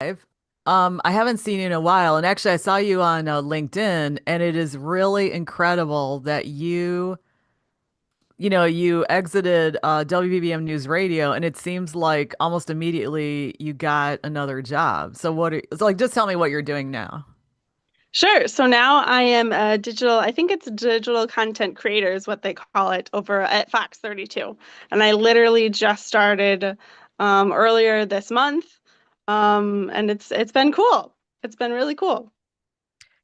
I haven't seen you in a while, and actually, I saw you on LinkedIn, and it is really incredible that you exited WBBM Newsradio, and it seems like almost immediately you got another job. So just tell me what you're doing now. Sure. So now I am a I think it's digital content creator is what they call it over at Fox 32. And I literally just started earlier this month. And it's been cool. It's been really cool.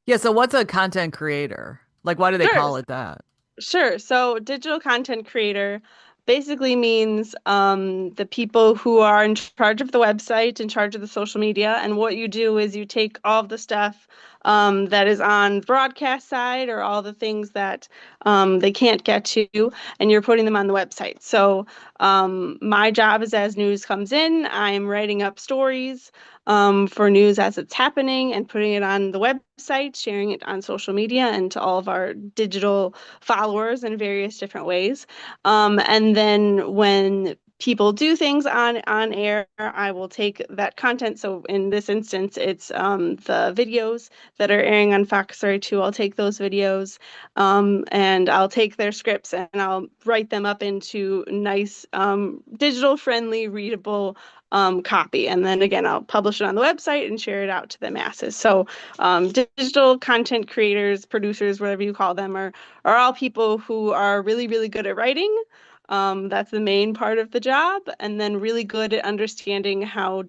Yeah, so what's a content creator? Like, why do they Sure. call it that? Sure. So digital content creator basically means the people who are in charge of the website, in charge of the social media. And what you do is you take all of the stuff that is on broadcast side or all the things that they can't get to, and you're putting them on the website. So my job is as news comes in, I'm writing up stories for news as it's happening and putting it on the website, sharing it on social media and to all of our digital followers in various different ways. And then when people do things on air, I will take that content. So in this instance, it's the videos that are airing on Fox 32. I'll take those videos and I'll take their scripts and I'll write them up into nice digital friendly, readable copy. And then again, I'll publish it on the website and share it out to the masses. So digital content creators, producers, whatever you call them, are all people who are really, really good at writing. That's the main part of the job, and then really good at understanding how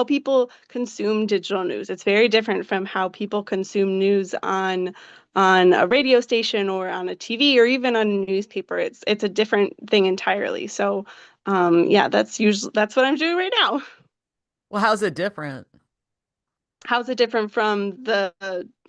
people consume digital news. It's very different from how people consume news on a radio station or on a TV or even on a newspaper. It's a different thing entirely. So, yeah, that's what I'm doing right now. Well, how's it different? How's it different from the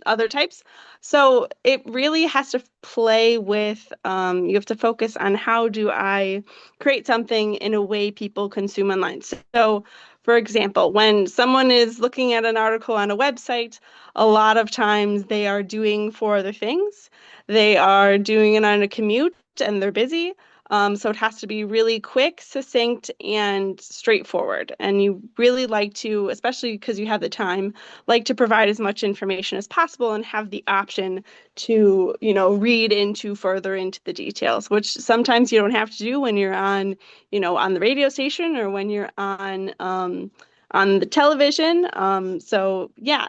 other types? So it really has to play with, you have to focus on how do I create something in a way people consume online. So, for example, when someone is looking at an article on a website, a lot of times they are doing four other things. They are doing it on a commute and they're busy. So it has to be really quick, succinct, and straightforward. And you really like to, especially because you have the time, like to provide as much information as possible and have the option to, read into further into the details, which sometimes you don't have to do when you're on the radio station or when you're on the television. So yeah.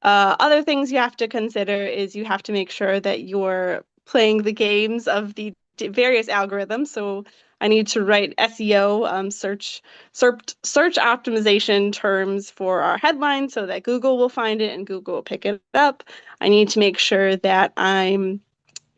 Other things you have to consider is you have to make sure that you're playing the games of the various algorithms. So I need to write SEO, search optimization terms for our headline so that Google will find it and Google will pick it up. I need to make sure that I'm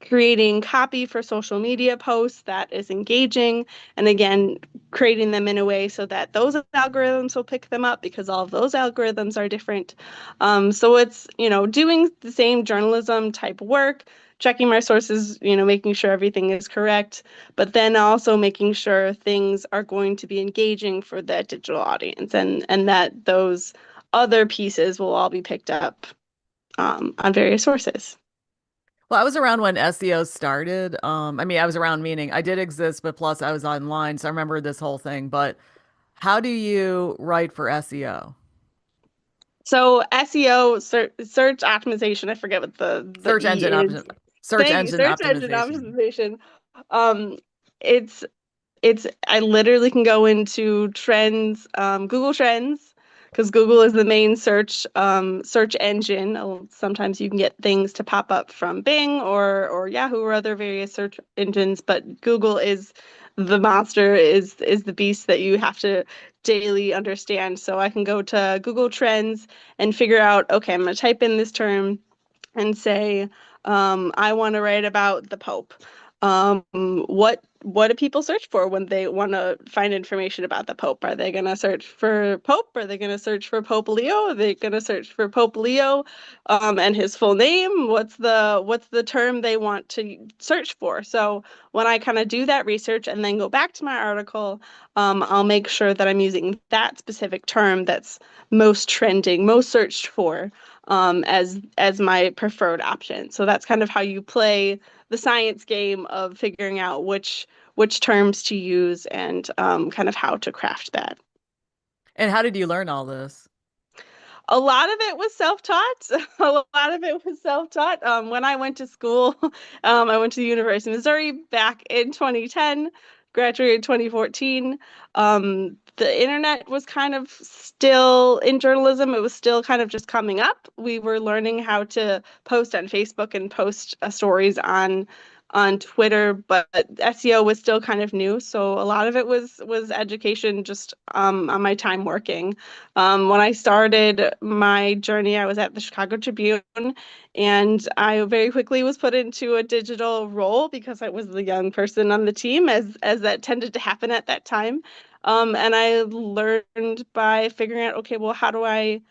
creating copy for social media posts that is engaging, and again, creating them in a way so that those algorithms will pick them up because all of those algorithms are different. So it's, doing the same journalism type work, checking my sources, making sure everything is correct, but then also making sure things are going to be engaging for that digital audience and that those other pieces will all be picked up on various sources. Well, I was around when SEO started. I mean, I was around meaning I did exist, but plus I was online, so I remember this whole thing. But how do you write for SEO? So SEO, search optimization, I forget what the Search E engine is. option, search Thank you, engine search engine optimization. optimization. Um, it's I literally can go into trends, Google Trends, because Google is the main search engine. Sometimes you can get things to pop up from Bing or Yahoo or other various search engines, but Google is the monster, is the beast that you have to daily understand. So I can go to Google Trends and figure out, okay, I'm gonna type in this term and say, I want to write about the Pope. What do people search for when they want to find information about the Pope? Are they going to search for Pope? Are they going to search for Pope Leo? Are they going to search for Pope Leo and his full name? What's the term they want to search for? So when I kind of do that research and then go back to my article, I'll make sure that I'm using that specific term that's most trending, most searched for as my preferred option. So that's kind of how you play the science game of figuring out which terms to use and kind of how to craft that. And how did you learn all this? A lot of it was self-taught. A lot of it was self-taught. When I went to school, I went to the University of Missouri back in 2010, graduated in 2014. The internet was kind of still in journalism. It was still kind of just coming up. We were learning how to post on Facebook and post stories on Twitter, but SEO was still kind of new. So a lot of it was education just on my time working. When I started my journey, I was at the Chicago Tribune, and I very quickly was put into a digital role because I was the young person on the team, as that tended to happen at that time. And I learned by figuring out, okay, well, how do I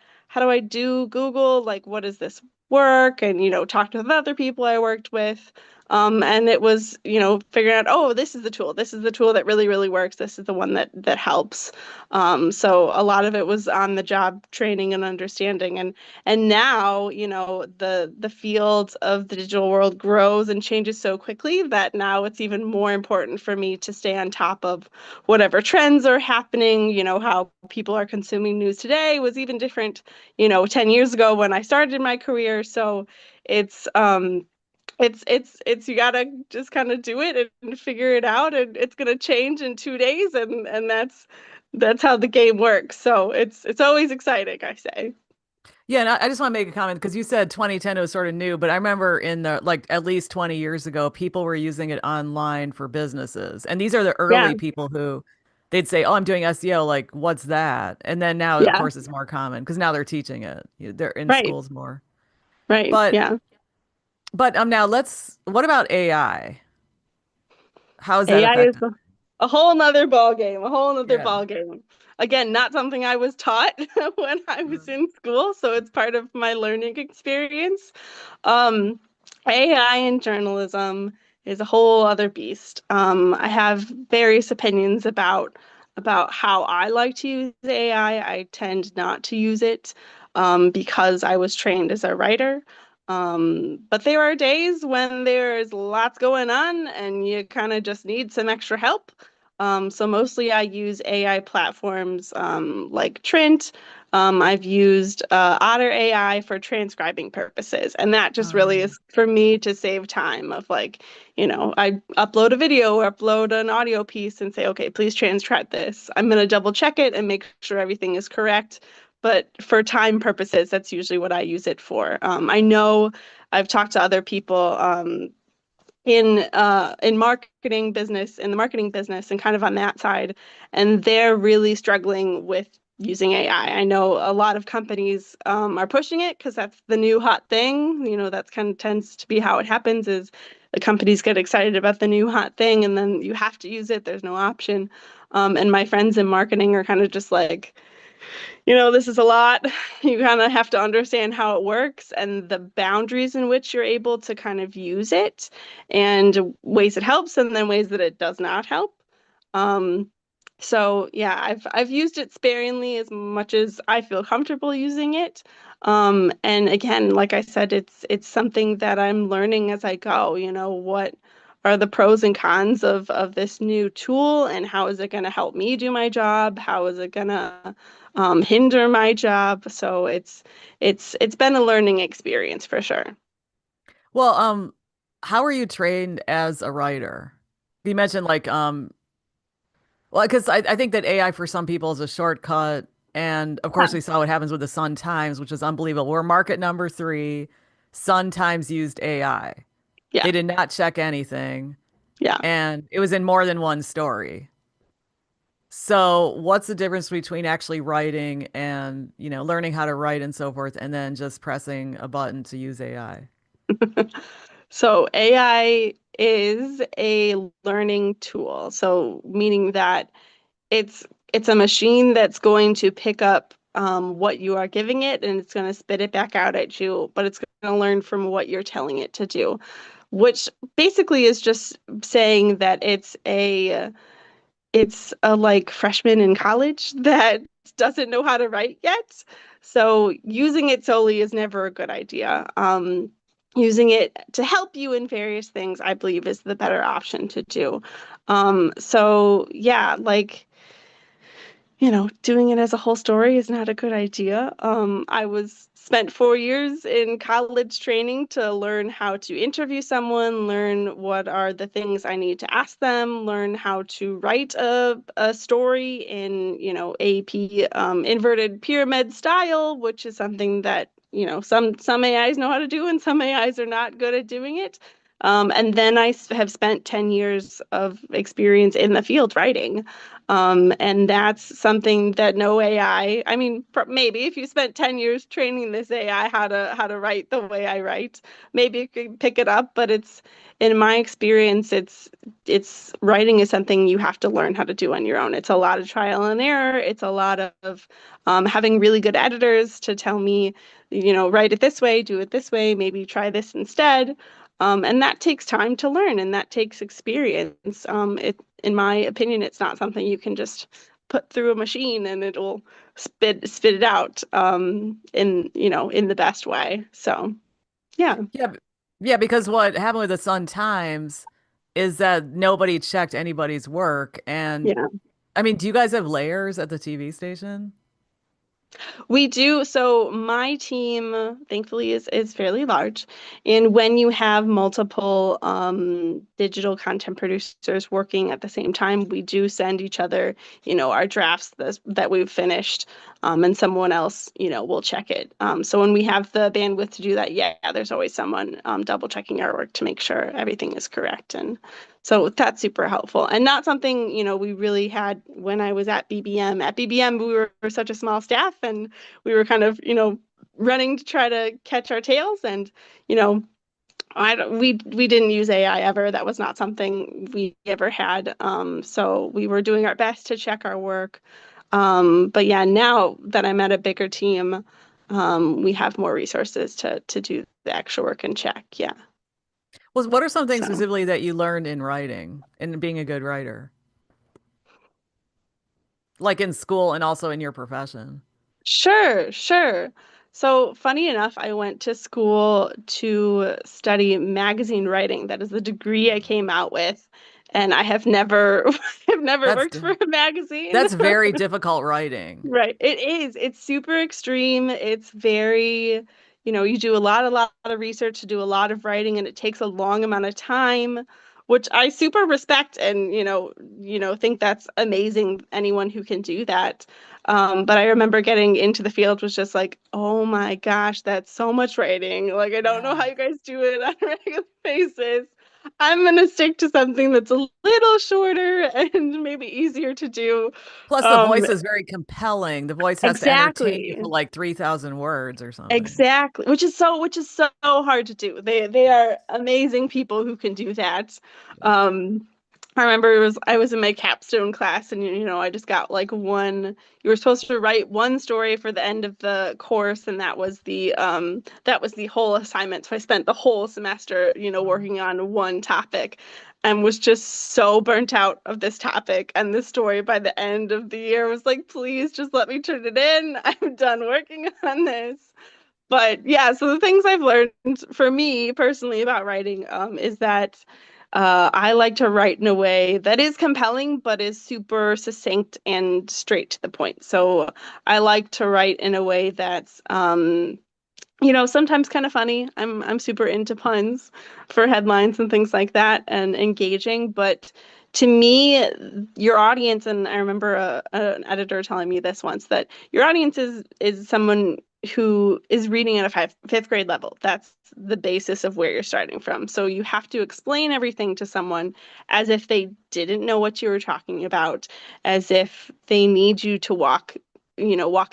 do Google? Like, what does this work? And talk to the other people I worked with. And it was, figuring out, oh, this is the tool. This is the tool that really, really works. This is the one that helps. So a lot of it was on the job training and understanding. And now, the field of the digital world grows and changes so quickly that now it's even more important for me to stay on top of whatever trends are happening. How people are consuming news today was even different, 10 years ago when I started my career. So it's it's you gotta just kind of do it and figure it out, and it's gonna change in 2 days, and that's how the game works. So it's always exciting, I say. Yeah, and I just want to make a comment because you said 2010 was sort of new, but I remember in the like at least 20 years ago, people were using it online for businesses. And these are the Yeah, early people who they'd say, "Oh, I'm doing SEO, like what's that?" And then now, of yeah, course, it's more common because now they're teaching it. They're in right, schools more. right, But yeah. now what about AI? How is that AI is affected? a whole nother ball game, a whole nother Yeah. ball game. Again, not something I was taught when I was Mhm. in school, so it's part of my learning experience. Um, AI in journalism is a whole other beast. I have various opinions about how I like to use AI. I tend not to use it because I was trained as a writer. But there are days when there's lots going on and you kind of just need some extra help. So mostly I use AI platforms like Trint. I've used Otter AI for transcribing purposes, and that just Oh, really yeah. is for me to save time of like, I upload a video or upload an audio piece and say, okay, please transcribe this. I'm going to double check it and make sure everything is correct. But for time purposes, that's usually what I use it for. I know I've talked to other people in the marketing business and kind of on that side, and they're really struggling with using AI. I know a lot of companies are pushing it because that's the new hot thing. That's kind of tends to be how it happens is the companies get excited about the new hot thing and then you have to use it. There's no option. And my friends in marketing are kind of just like, this is a lot. You kind of have to understand how it works and the boundaries in which you're able to kind of use it and ways it helps and then ways that it does not help. Um, so yeah, I've used it sparingly as much as I feel comfortable using it. And again, like I said, it's something that I'm learning as I go. What are the pros and cons of this new tool, and how is it going to help me do my job? How is it going to hinder my job? So it's been a learning experience for sure. Well, how are you trained as a writer? You mentioned like well, because I think that AI for some people is a shortcut. And of course, we saw what happens with the Sun Times, which is unbelievable. We're market number three. Sun Times used AI. Yeah, They did not check anything, yeah. and it was in more than one story. So, what's the difference between actually writing and, learning how to write and so forth, and then just pressing a button to use AI? So AI is a learning tool. So meaning that it's it's a machine that's going to pick up what you are giving it and it's going to spit it back out at you, but it's going to learn from what you're telling it to do, which basically is just saying that it's a like freshman in college that doesn't know how to write yet. So using it solely is never a good idea. Using it to help you in various things, I believe, is the better option to do. So yeah, like doing it as a whole story is not a good idea. I was spent 4 years in college training to learn how to interview someone, learn what are the things I need to ask them, learn how to write a story in, AP inverted pyramid style, which is something that, some AIs know how to do and some AIs are not good at doing it. And then have spent 10 years of experience in the field writing. And that's something that no I mean, maybe if you spent 10 years training this AI how to write the way I write, maybe you could pick it up, but in my experience, it's writing is something you have to learn how to do on your own. It's a lot of trial and error. It's a lot of having really good editors to tell me, write it this way, do it this way, maybe try this instead. And that takes time to learn and that takes experience. In my opinion, it's not something you can just put through a machine and it'll spit it out in the best way. So yeah, Yeah, yeah, because what happened with the Sun Times is that nobody checked anybody's work. And yeah. I mean, do you guys have layers at the TV station? We do. So my team, thankfully, is fairly large. And when you have multiple digital content producers working at the same time, we do send each other, our drafts that we've finished, and someone else, will check it. So when we have the bandwidth to do that, yeah, there's always someone double checking our work to make sure everything is correct. And so that's super helpful and not something, we really had when I was at BBM. At BBM, we were such a small staff and we were kind of, running to try to catch our tails and, you know, we didn't use AI ever. That was not something we ever had. So we were doing our best to check our work. But yeah, now that I'm at a bigger team, we have more resources to do the actual work and check. Yeah. Well, what are some things So. specifically that you learned in writing and being a good writer, like in school and also in your profession? Sure, sure. So, funny enough, I went to school to study magazine writing. That is the degree I came out with, and I have never have never That's worked for a magazine. that's very difficult writing. Right. It is. It's super extreme. It's very, you do a lot of research to do a lot of writing, and it takes a long amount of time, which I super respect and, think that's amazing, anyone who can do that. But I remember getting into the field was just like, oh my gosh, that's so much writing. Like, I don't know Yeah. how you guys do it on a regular basis. I'm gonna stick to something that's a little shorter and maybe easier to do. Plus, the Um, voice is very compelling. The voice has to entertain you Exactly. for like 3,000 words or something. Exactly. Which is so hard to do. They are amazing people who can do that. Um I remember I was in my capstone class and I just got like one you were supposed to write one story for the end of the course and that was the whole assignment. So I spent the whole semester, Wow. working on one topic and was just so burnt out of this topic and this story by the end of the year was like, please just let me turn it in. I'm done working on this. But yeah, so the things I've learned for me personally about writing is that I like to write in a way that is compelling, but is super succinct and straight to the point. So I like to write in a way that's sometimes kind of funny. I'm super into puns for headlines and things like that and engaging, but to me, your audience, and I remember an editor telling me this once, that your audience is someone who is reading at a fifth grade level. That's the basis of where you're starting from. So you have to explain everything to someone as if they didn't know what you were talking about, as if they need you to walk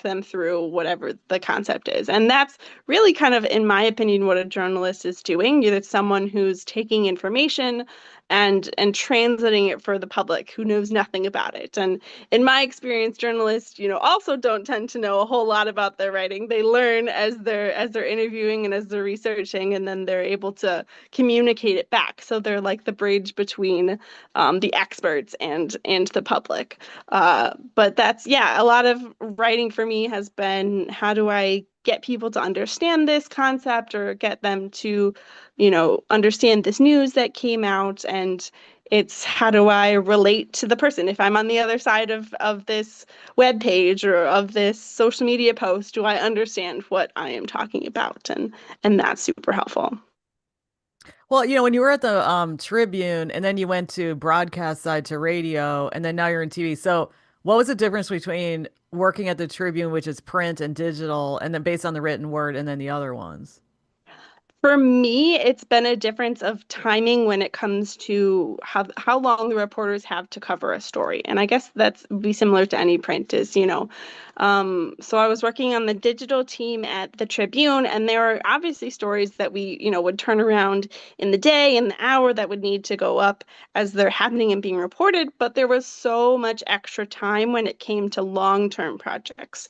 them through whatever the concept is. And that's really kind of, in my opinion, what a journalist is doing. It's someone who's taking information and translating it for the public who knows nothing about it. And in my experience, journalists, also don't tend to know a whole lot about their writing. They learn as they're interviewing and as they're researching, and then they're able to communicate it back. So they're like the bridge between the experts and the public. But that's, yeah, a lot of writing for me has been how do I get people to understand this concept or get them to, understand this news that came out. And It's how do I relate to the person? If I'm on the other side of this web page or of this social media post, do I understand what I am talking about? And that's super helpful. Well, when you were at the Tribune and then you went to broadcast side to radio and then now you're in TV. So, what was the difference between working at the Tribune, which is print and digital, and then based on the written word and then the other ones? For me, it's been a difference of timing when it comes to how long the reporters have to cover a story. And I guess that's be similar to any print is, so I was working on the digital team at the Tribune, and there are obviously stories that we, would turn around in the day, in the hour that would need to go up as they're happening and being reported. But there was so much extra time when it came to long-term projects.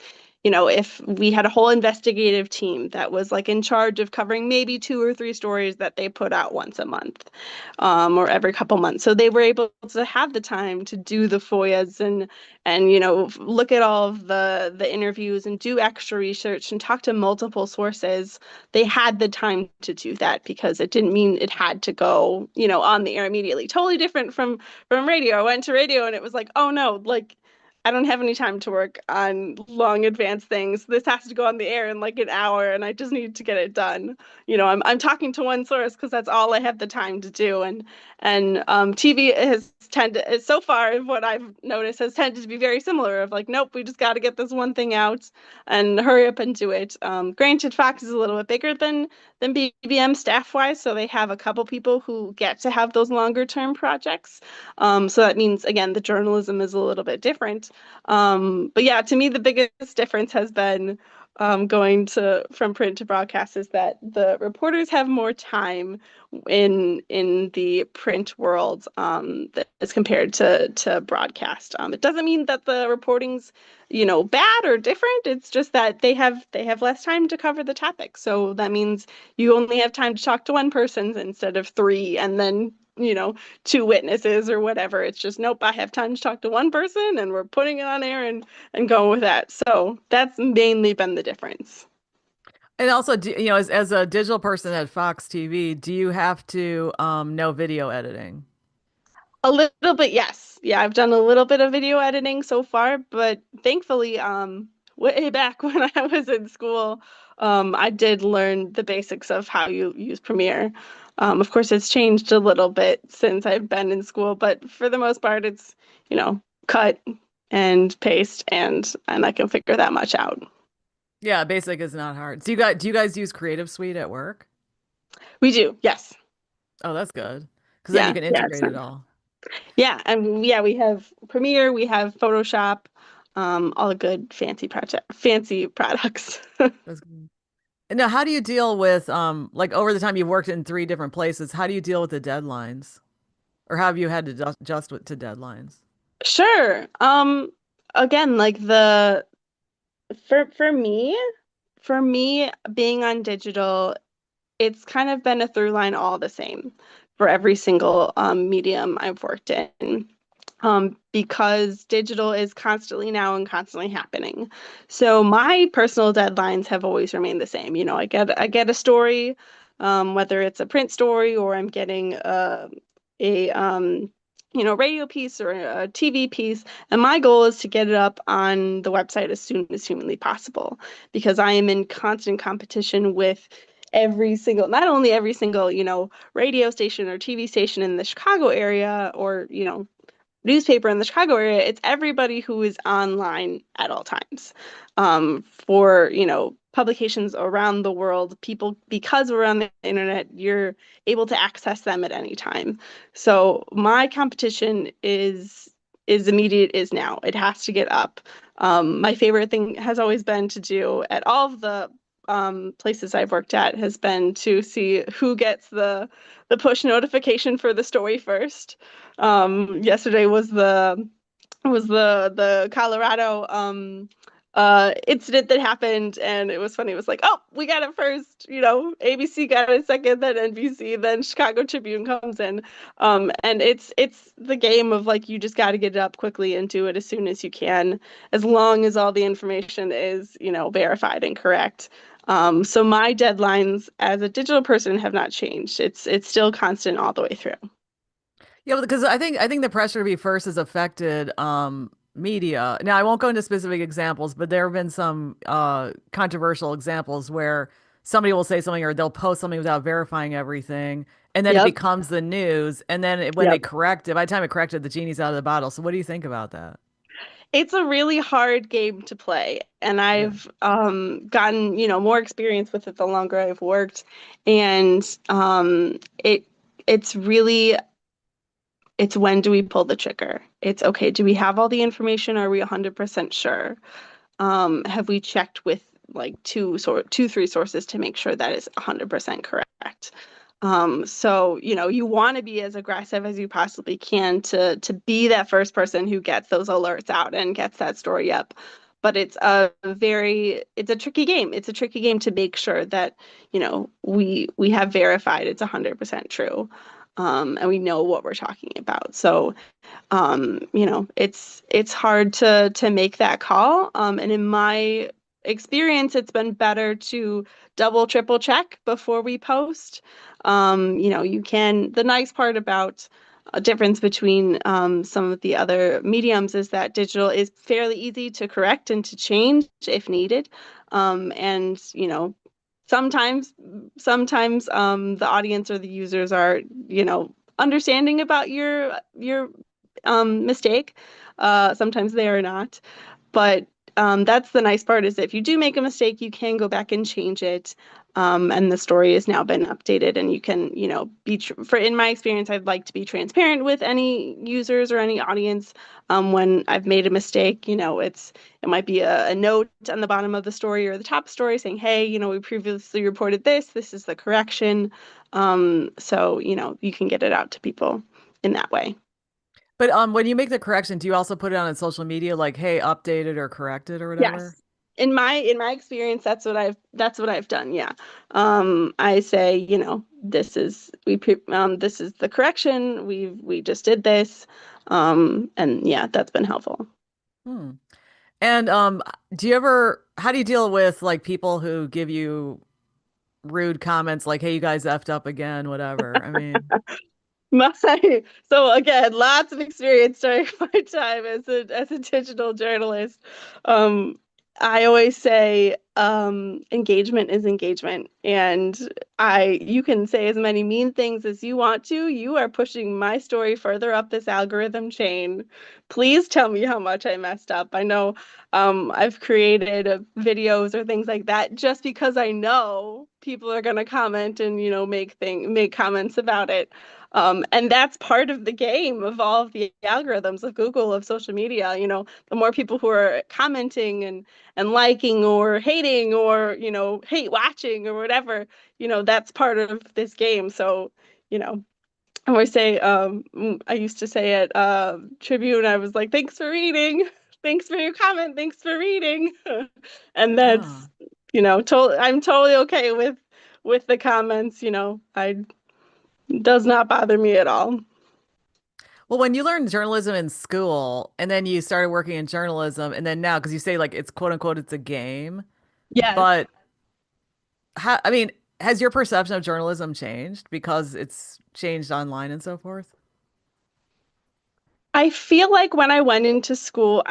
If we had a whole investigative team that was like in charge of covering maybe two or three stories that they put out once a month, or every couple months. So they were able to have the time to do the FOIAs and look at all of the interviews and do extra research and talk to multiple sources. They had the time to do that because it didn't mean it had to go, on the air immediately. Totally different from radio. I went to radio and it was like, oh no, like I don't have any time to work on long advanced things. This has to go on the air in like an hour and I just need to get it done. I'm talking to one source because that's all I have the time to do. And TV has tended so far what I've noticed has tended to be very similar of like, nope, we just got to get this one thing out and hurry up and do it. Granted, Fox is a little bit bigger than BBM staff wise, so they have a couple people who get to have those longer term projects. So that means, again, the journalism is a little bit different. But yeah, to me, the biggest difference has been going to from print to broadcast is that the reporters have more time in the print world as compared to broadcast. It doesn't mean that the reporting's bad or different. It's just that they have less time to cover the topic. So that means you only have time to talk to one person instead of three, and then two witnesses or whatever. It's just, nope, I have time to talk to one person and we're putting it on air and going with that. So that's mainly been the difference. And also, as a digital person at Fox TV, do you have to know video editing? A little bit, yes. Yeah, I've done a little bit of video editing so far, but thankfully, way back when I was in school, I did learn the basics of how you use Premiere. Of course, it's changed a little bit since I've been in school, but for the most part, it's, cut and paste, and I can figure that much out. Yeah, basic is not hard. Do you guys use Creative Suite at work? We do, yes. Oh, that's good. Because then you Yeah, can yeah, it's integrate it nice. all. Yeah, and yeah, we have Premiere, we have Photoshop, all the good fancy products. That's good. And now, how do you deal with like over the time you've worked in three different places, how do you deal with the deadlines? Or have you had to adjust to deadlines? Sure. Again, like for me, being on digital, it's kind of been a through line all the same for every single medium I've worked in. Because digital is constantly now and constantly happening. So my personal deadlines have always remained the same. I get a story, whether it's a print story or I'm getting a radio piece or a TV piece, and my goal is to get it up on the website as soon as humanly possible because I am in constant competition with not only every single, radio station or TV station in the Chicago area or, newspaper in the Chicago area, it's everybody who is online at all times. For, publications around the world, people, because we're on the internet, you're able to access them at any time. So my competition is immediate, is now. It has to get up. My favorite thing has always been to do at all of the places I've worked at has been to see who gets the push notification for the story first. Yesterday was the Colorado incident that happened, and it was funny. It was like, oh, we got it first. ABC got it second, then NBC, then Chicago Tribune comes in. And it's the game of like you just got to get it up quickly and do it as soon as you can, as long as all the information is verified and correct. So my deadlines as a digital person have not changed. It's still constant all the way through. Yeah, because I think the pressure to be first has affected media. Now, I won't go into specific examples, but there have been some controversial examples where somebody will say something or they'll post something without verifying everything, and then it Yep. becomes the news. And then when they Yep. correct it, by the time it corrected, the genie's out of the bottle. So, what do you think about that? It's a really hard game to play, and Yeah. I've gotten, more experience with it the longer I've worked. And it's really it's when do we pull the trigger? It's okay, do we have all the information? Are we 100% sure? Have we checked with like two, three sources to make sure that is 100% correct? So, you want to be as aggressive as you possibly can to be that first person who gets those alerts out and gets that story up. But it's a tricky game. It's a tricky game to make sure that, we have verified it's 100% true. And we know what we're talking about. So, it's hard to make that call. And in my experience, it's been better to double, triple check before we post. The nice part about a difference between some of the other mediums is that digital is fairly easy to correct and to change if needed. And sometimes the audience or the users are, understanding about your mistake. Sometimes they are not. But that's the nice part, is that if you do make a mistake, you can go back and change it. And the story has now been updated, and you can, in my experience, I'd like to be transparent with any users or any audience. When I've made a mistake, it might be a note on the bottom of the story or the top story saying, hey, we previously reported this. This is the correction. So, you can get it out to people in that way. But when you make the correction, do you also put it on social media, like, "Hey, updated or corrected or whatever"? Yes. In my experience, that's what I've done. Yeah. I say, this is the correction. We just did this. And yeah, that's been helpful. Hmm. And how do you deal with like people who give you rude comments like, "Hey, you guys effed up again," whatever? I mean, My so again, lots of experience during my time as a digital journalist. Um, I always say engagement is engagement, and you can say as many mean things as you want to. You are pushing my story further up this algorithm chain. Please tell me how much I messed up. I know I've created videos or things like that just because I know people are going to comment and make comments about it. And that's part of the game of all of the algorithms of Google, of social media. The more people who are commenting and liking or hating or, hate watching or whatever, that's part of this game. So, you know, I always say, I used to say at Tribune, I was like, thanks for reading. Thanks for your comment. Thanks for reading. And oh. that's, I'm totally okay with the comments. I does not bother me at all. Well, when you learned journalism in school and then you started working in journalism and then now, because you say like it's quote unquote it's a game, Yes. but I mean, has your perception of journalism changed because it's changed online and so forth? I feel like when I went into school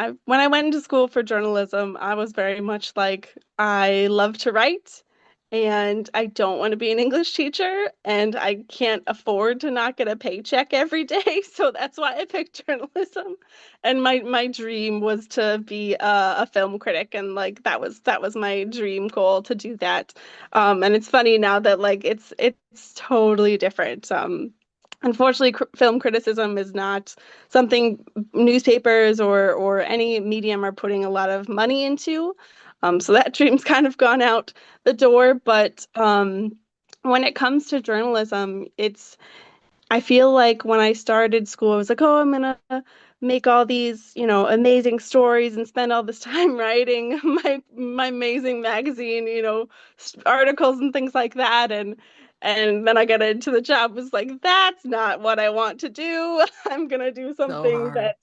for journalism, I was very much like, I love to write and I don't want to be an English teacher and I can't afford to not get a paycheck every day. So that's why I picked journalism. And my dream was to be a film critic, and like that was my dream goal, to do that. And it's funny now that like it's totally different. Unfortunately, film criticism is not something newspapers or any medium are putting a lot of money into. So that dream's kind of gone out the door. But when it comes to journalism, I feel like when I started school, I was like, oh, I'm gonna make all these, amazing stories and spend all this time writing my amazing magazine, articles and things like that. And then I got into the job, was like, that's not what I want to do. I'm gonna do So something hard.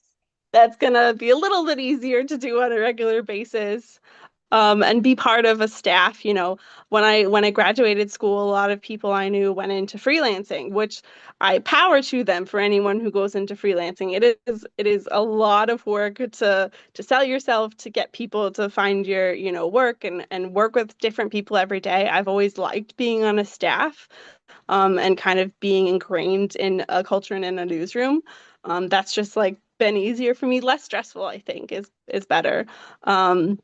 that's gonna be a little bit easier to do on a regular basis. and be part of a staff. When I graduated school, a lot of people I knew went into freelancing, which I power to them for anyone who goes into freelancing. It is a lot of work to sell yourself, to get people to find your, work and work with different people every day. I've always liked being on a staff, and kind of being ingrained in a culture and in a newsroom. That's just like been easier for me, less stressful, I think, is better. Um,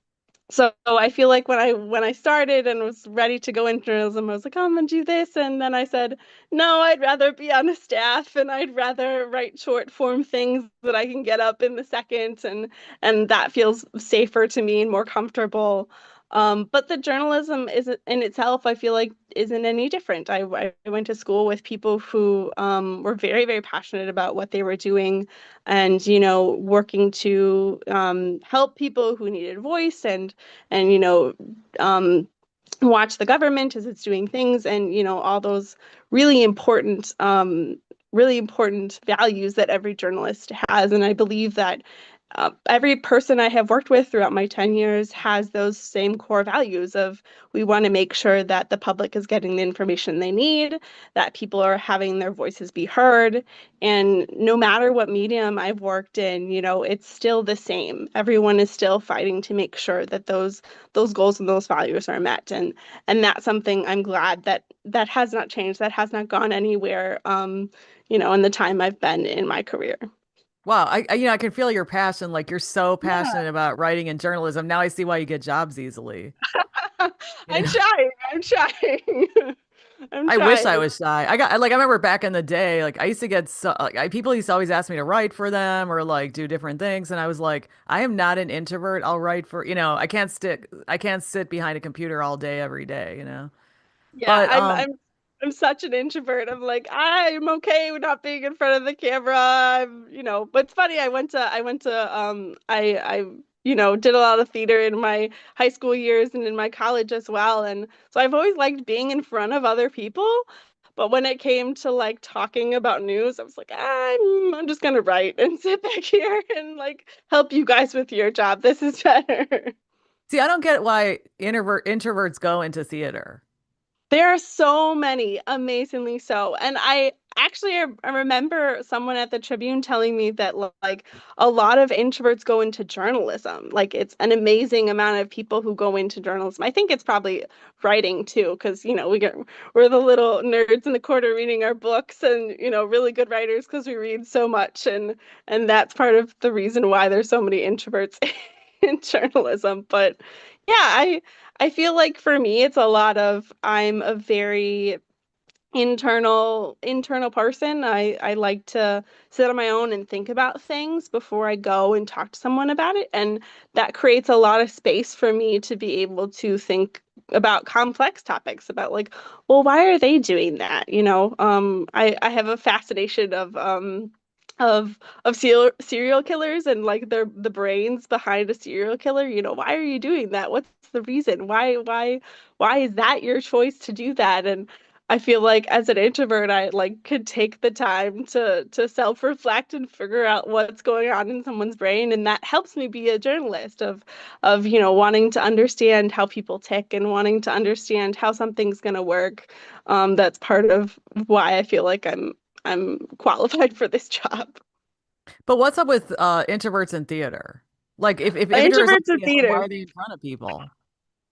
so I feel like when I started and was ready to go into journalism, I was like, oh, I'm gonna do this, and then I said, no, I'd rather be on a staff, and I'd rather write short form things that I can get up in the second, and that feels safer to me and more comfortable. But the journalism is in itself, I feel like, isn't any different. I went to school with people who were very, very passionate about what they were doing, and working to help people who needed voice, and um, watch the government as it's doing things, and all those really important really important values that every journalist has. And I believe that every person I have worked with throughout my 10 years has those same core values of, we want to make sure that the public is getting the information they need, that people are having their voices be heard. And no matter what medium I've worked in, it's still the same. Everyone is still fighting to make sure that those goals and those values are met. And that's something I'm glad that has not changed, that has not gone anywhere, in the time I've been in my career. Wow, I can feel your passion. Like you're so Yeah. passionate about writing and journalism. Now I see why you get jobs easily. You I'm know, trying. I'm trying. I'm I wish I trying. was shy. I remember back in the day, like I used to get so like people used to always ask me to write for them or like do different things, and I was like, I am not an introvert. I'll write for, I can't sit behind a computer all day every day. Yeah, But I'm such an introvert. I'm like, I'm okay with not being in front of the camera. But it's funny, I did a lot of theater in my high school years and in my college as well. And so I've always liked being in front of other people. But when it came to like talking about news, I was like, I'm just gonna write and sit back here and like help you guys with your job. This is better. see, I don't get why introverts go into theater. There are so many, amazingly so. And I remember someone at the Tribune telling me that like a lot of introverts go into journalism. Like it's an amazing amount of people who go into journalism. I think it's probably writing too, because we're the little nerds in the corner reading our books, and really good writers because we read so much, and that's part of the reason why there's so many introverts in journalism. But yeah, I feel like for me, it's a lot of, I'm a very internal person. I like to sit on my own and think about things before I go and talk to someone about it, and that creates a lot of space for me to be able to think about complex topics, about like, well, why are they doing that? I have a fascination of serial killers, and like the brains behind a serial killer. Why are you doing that? What's the reason? Why is that your choice to do that? And I feel like as an introvert, I like could take the time to self-reflect and figure out what's going on in someone's brain, and that helps me be a journalist of wanting to understand how people tick and wanting to understand how something's going to work. That's part of why I feel like I'm qualified for this job. But what's up with introverts in theater? Like if introverts like Introverts in theater, why theater. are they in front of people?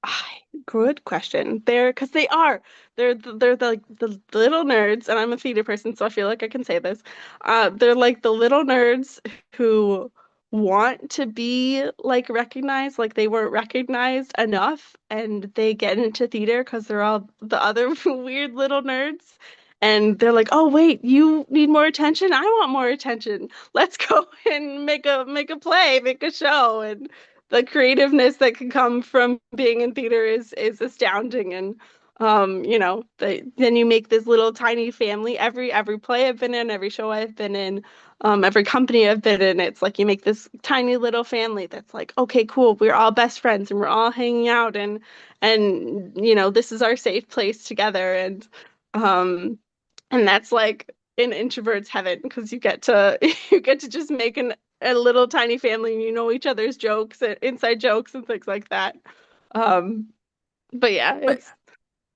Ah, good question. Because they are. They're the little nerds, and I'm a theater person, so I feel like I can say this. They're like the little nerds who want to be like recognized, like they weren't recognized enough, and they get into theater because they're all the other weird little nerds. And they're like, oh wait, you need more attention? I want more attention. Let's go and make a play, make a show. And the creativeness that can come from being in theater is astounding. And then you make this little tiny family. Every play I've been in, every show I've been in, every company I've been in, it's like you make this tiny little family that's like, okay, cool, we're all best friends and we're all hanging out, and this is our safe place together. And that's like in introvert's heaven, because you get to you get to just make a little tiny family, and you know each other's jokes, inside jokes and things like that. Um, but yeah, But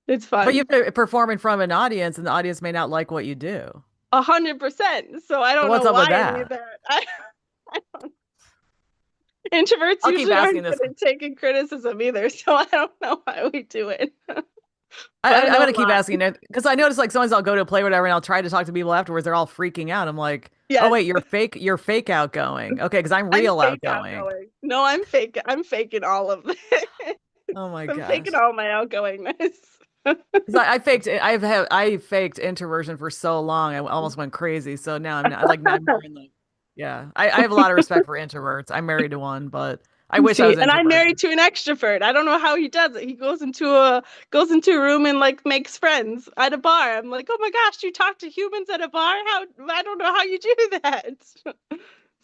it's but you fun. have to perform in front of an audience, and the audience may not like what you do. 100%. So I So don't what's know up with why any of that? that. I Introverts I'll keep usually asking aren't this. good at taking criticism either, so I don't know why we do it. I, But I, I I'm know gonna a keep lot. asking it because I notice like sometimes I'll go to a play or whatever, and I'll try to talk to people afterwards. They're all freaking out. I'm like, oh Yes, wait, you're fake. You're fake outgoing. Okay, because I'm I'm real fake outgoing. outgoing. No, I'm fake. I'm faking all of it. Oh my I'm faking gosh. all my outgoingness. Because I faked introversion for so long. I almost went crazy. So now I'm not like now I'm more in the yeah. I have a lot of respect for introverts. I'm married to one, but I wish I See, was and I'm introverted. married to an extrovert. I don't know how he does it. He goes into a room and like makes friends at a bar. I'm like, oh my gosh, you talk to humans at a bar? How I don't know how you do that.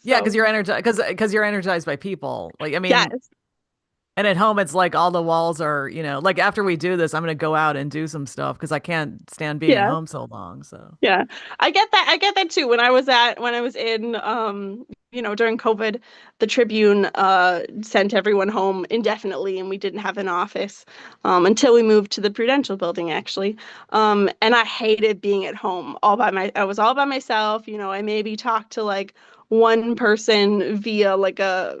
Yeah, because So you're energized because you're energized by people. Like I mean, yes, and at home it's like all the walls are, like after we do this, I'm gonna go out and do some stuff because I can't stand being at yeah. home so long. So Yeah, I get that. I get that too. When I was in during COVID, the Tribune sent everyone home indefinitely, and we didn't have an office until we moved to the Prudential building, actually. And I hated being at home I was all by myself. I maybe talked to like one person via like a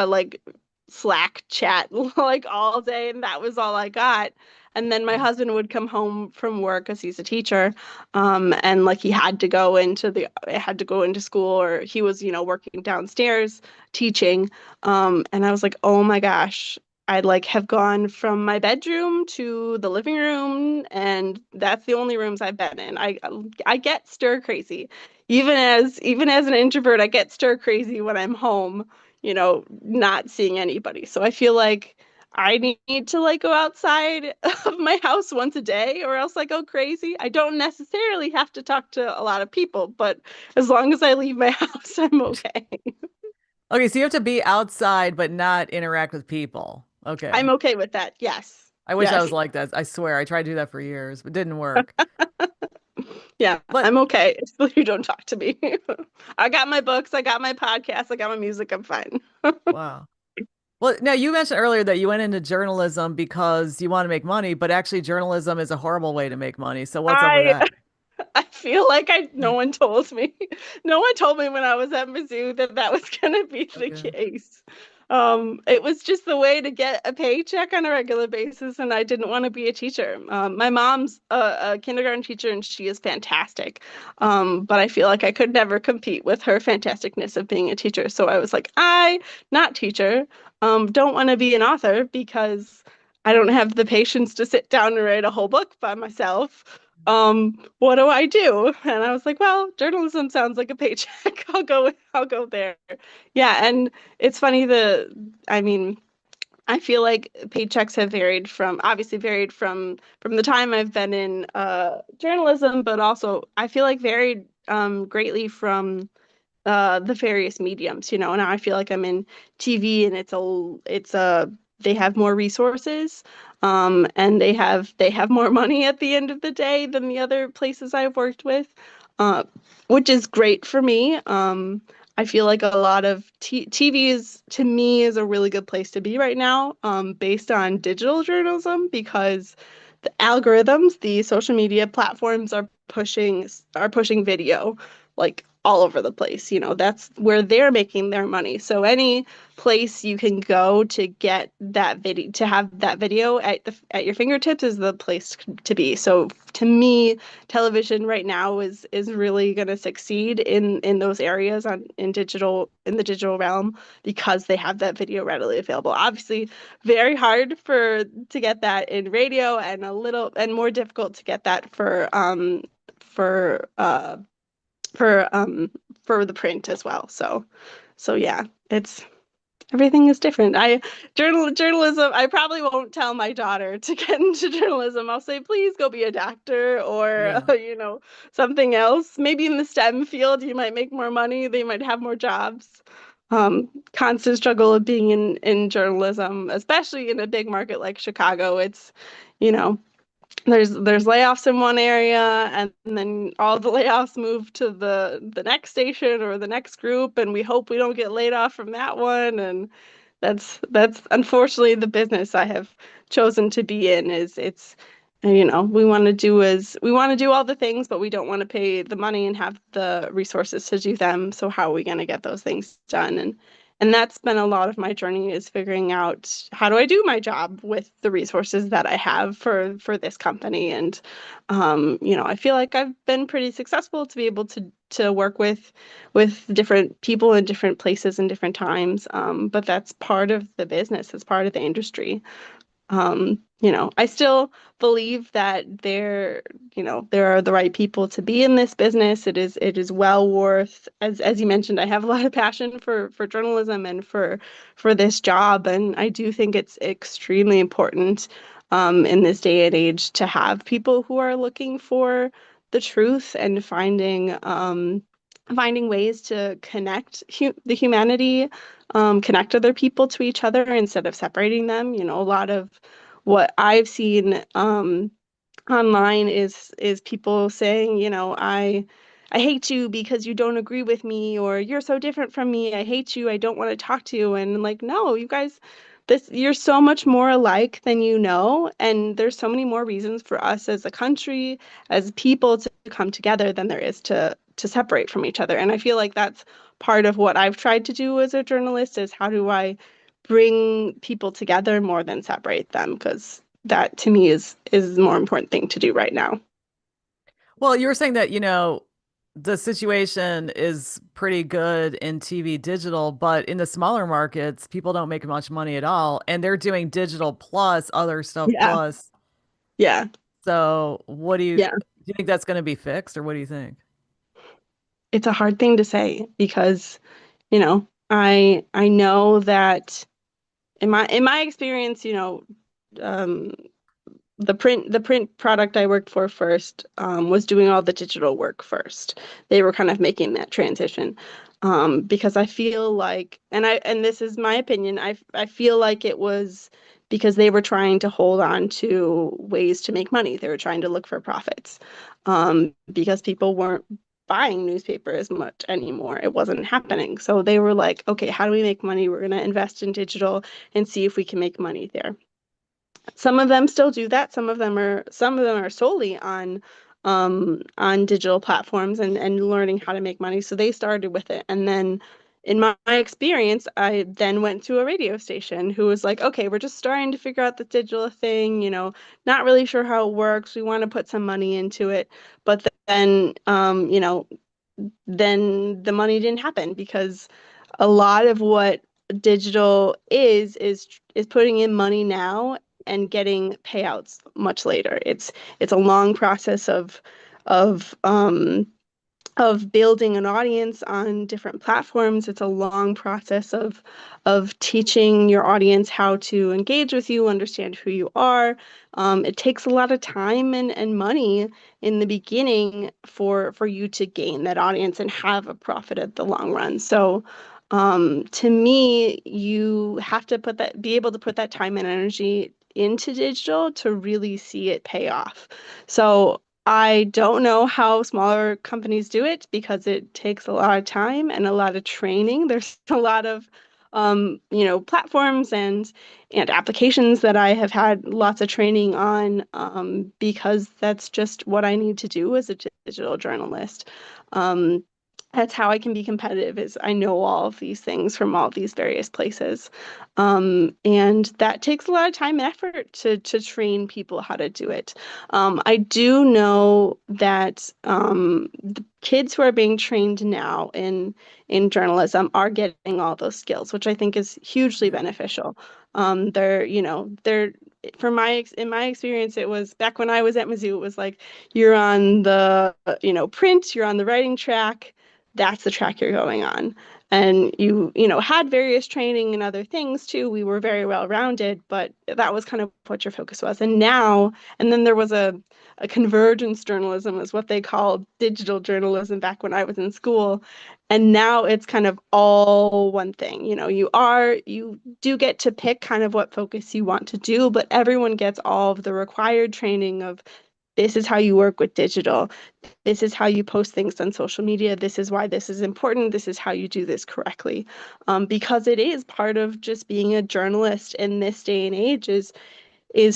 like Slack chat like all day, and that was all I got. And then my husband would come home from work because he's a teacher, and like he had to go into school, or he was, working downstairs teaching. And I was like, oh my gosh, I'd like have gone from my bedroom to the living room, and that's the only rooms I've been in. I get stir crazy. Even as an introvert, I get stir crazy when I'm home, not seeing anybody. So I feel like I need to like go outside of my house once a day or else I go crazy. I don't necessarily have to talk to a lot of people, but as long as I leave my house, I'm okay. okay, so you have to be outside but not interact with people. I'm Okay. okay with that. Yes. I wish I Yes. was like that. I swear, I tried to do that for years, but didn't work. Yeah, But I'm okay. If you don't talk to me. I got my books, I got my podcast, I got my music, I'm fine. wow. Well, now you mentioned earlier that you went into journalism because you want to make money, but actually journalism is a horrible way to make money. So what's up with I that? I feel like no one told me. No one told me when I was at Mizzou that that was going to be the Okay. case. It was just the way to get a paycheck on a regular basis, and I didn't want to be a teacher. My mom's a kindergarten teacher, and she is fantastic. But I feel like I could never compete with her fantasticness of being a teacher. So I was like, not teacher, don't want to be an author because I don't have the patience to sit down and write a whole book by myself. What do I do? And I was like, well, journalism sounds like a paycheck. I'll go there. Yeah, and it's funny I mean, I feel like paychecks have varied from the time I've been in journalism, but also I feel like varied greatly from the various mediums, Now I feel like I'm in TV, and they have more resources, and they have more money at the end of the day than the other places I've worked with, uh, which is great for me. I feel like a lot of TV is to me is a really good place to be right now, based on digital journalism, because the algorithms, the social media platforms are pushing video like all over the place. That's where they're making their money. So any place you can go to get that video, to have that video at your fingertips, is the place to be. So to me, television right now is really going to succeed in those areas in the digital realm, because they have that video readily available. Obviously, very hard to get that in radio, and a little and more difficult to get that for uh for um for the print as well. So yeah, it's everything is different. Journalism, I probably won't tell my daughter to get into journalism. I'll say, please go be a doctor, or Yeah. something else. Maybe in the STEM field you might make more money, they might have more jobs. Constant struggle of being in journalism, especially in a big market like Chicago. It's, you know, there's layoffs in one area, and then all the layoffs move to the next station or the next group, and we hope we don't get laid off from that one. And That's unfortunately the business I have chosen to be in. Is it's we want to do all the things, but we don't want to pay the money and have the resources to do them. So how are we going to get those things done? And that's been a lot of my journey, is figuring out how do I do my job with the resources that I have for this company. And I feel like I've been pretty successful to be able to work with different people in different places and different times. But that's part of the business. It's part of the industry. I still believe that there are the right people to be in this business. It is well worth, as you mentioned, I have a lot of passion for journalism and for this job, and I do think it's extremely important in this day and age to have people who are looking for the truth and finding ways to connect the humanity, connect other people to each other instead of separating them. A lot of what I've seen online is people saying, I hate you because you don't agree with me, or you're so different from me. I hate you. I don't want to talk to you. And like, no, you guys, this you're so much more alike than you know, and there's so many more reasons for us as a country, as people to come together than there is to separate from each other. And I feel like that's part of what I've tried to do as a journalist, is how do I bring people together more than separate them? Because that to me is the more important thing to do right now. Well, you were saying that, the situation is pretty good in TV digital, but in the smaller markets, people don't make much money at all, and they're doing digital plus other stuff Yeah, plus. yeah, So, do yeah. you think that's going to be fixed, or what do you think? It's a hard thing to say because, I know that in my experience, um, the print product I worked for first was doing all the digital work first. They were kind of making that transition because I feel like, and this is my opinion, I feel like it was because they were trying to hold on to ways to make money. They were trying to look for profits because people weren't buying newspaper as much anymore. It wasn't happening. So they were like, okay, how do we make money? We're going to invest in digital and see if we can make money there. Some of them still do that. Some of them are solely on digital platforms and learning how to make money. So they started with it. And then in my experience, I then went to a radio station who was like, okay, we're just starting to figure out the digital thing, not really sure how it works. We want to put some money into it. But then the money didn't happen because a lot of what digital is putting in money now and getting payouts much later. It's a long process of building an audience on different platforms. It's a long process of teaching your audience how to engage with you, understand who you are. It takes a lot of time and money in the beginning for you to gain that audience and have a profit at the long run. So to me, you have to be able to put that time and energy into digital to really see it pay off. So I don't know how smaller companies do it because it takes a lot of time and a lot of training. There's a lot of platforms and applications that I have had lots of training on because that's just what I need to do as a digital journalist. Um, that's how I can be competitive, is I know all of these things from all these various places. And that takes a lot of time and effort to train people how to do it. I do know that the kids who are being trained now in journalism are getting all those skills, which I think is hugely Yeah. beneficial. They're in my experience, it was back when I was at Mizzou, it was like you're on the print, you're on the writing track, that's the track you're going on. And you had various training and other things too. We were very well rounded, but that was kind of what your focus was. And then there was a convergence journalism, is what they called digital journalism back when I was in school. And now it's kind of all one thing. You do get to pick kind of what focus you want to do, but everyone gets all of the required training of this is how you work with digital. This is how you post things on social media. This is why this is important. This is how you do this correctly. Because it is part of just being a journalist in this day and age is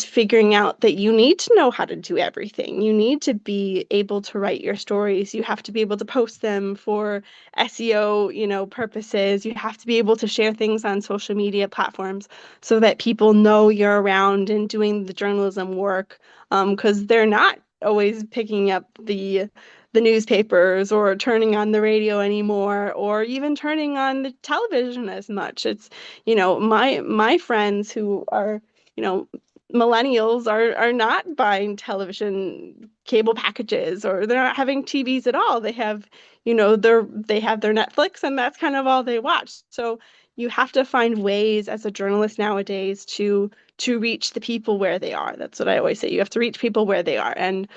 figuring out that you need to know how to do everything. You need to be able to write your stories. You have to be able to post them for SEO, purposes. You have to be able to share things on social media platforms so that people know you're around and doing the journalism work. Because they're not always picking up the newspapers or turning on the radio anymore or even turning on the television as much. It's, my friends who are, you know, millennials are not buying television cable packages or they're not having TVs at all. They have, they have their Netflix and that's kind of all they watch. So you have to find ways as a journalist nowadays to reach the people where they are. That's what I always say. You have to reach people where they are. And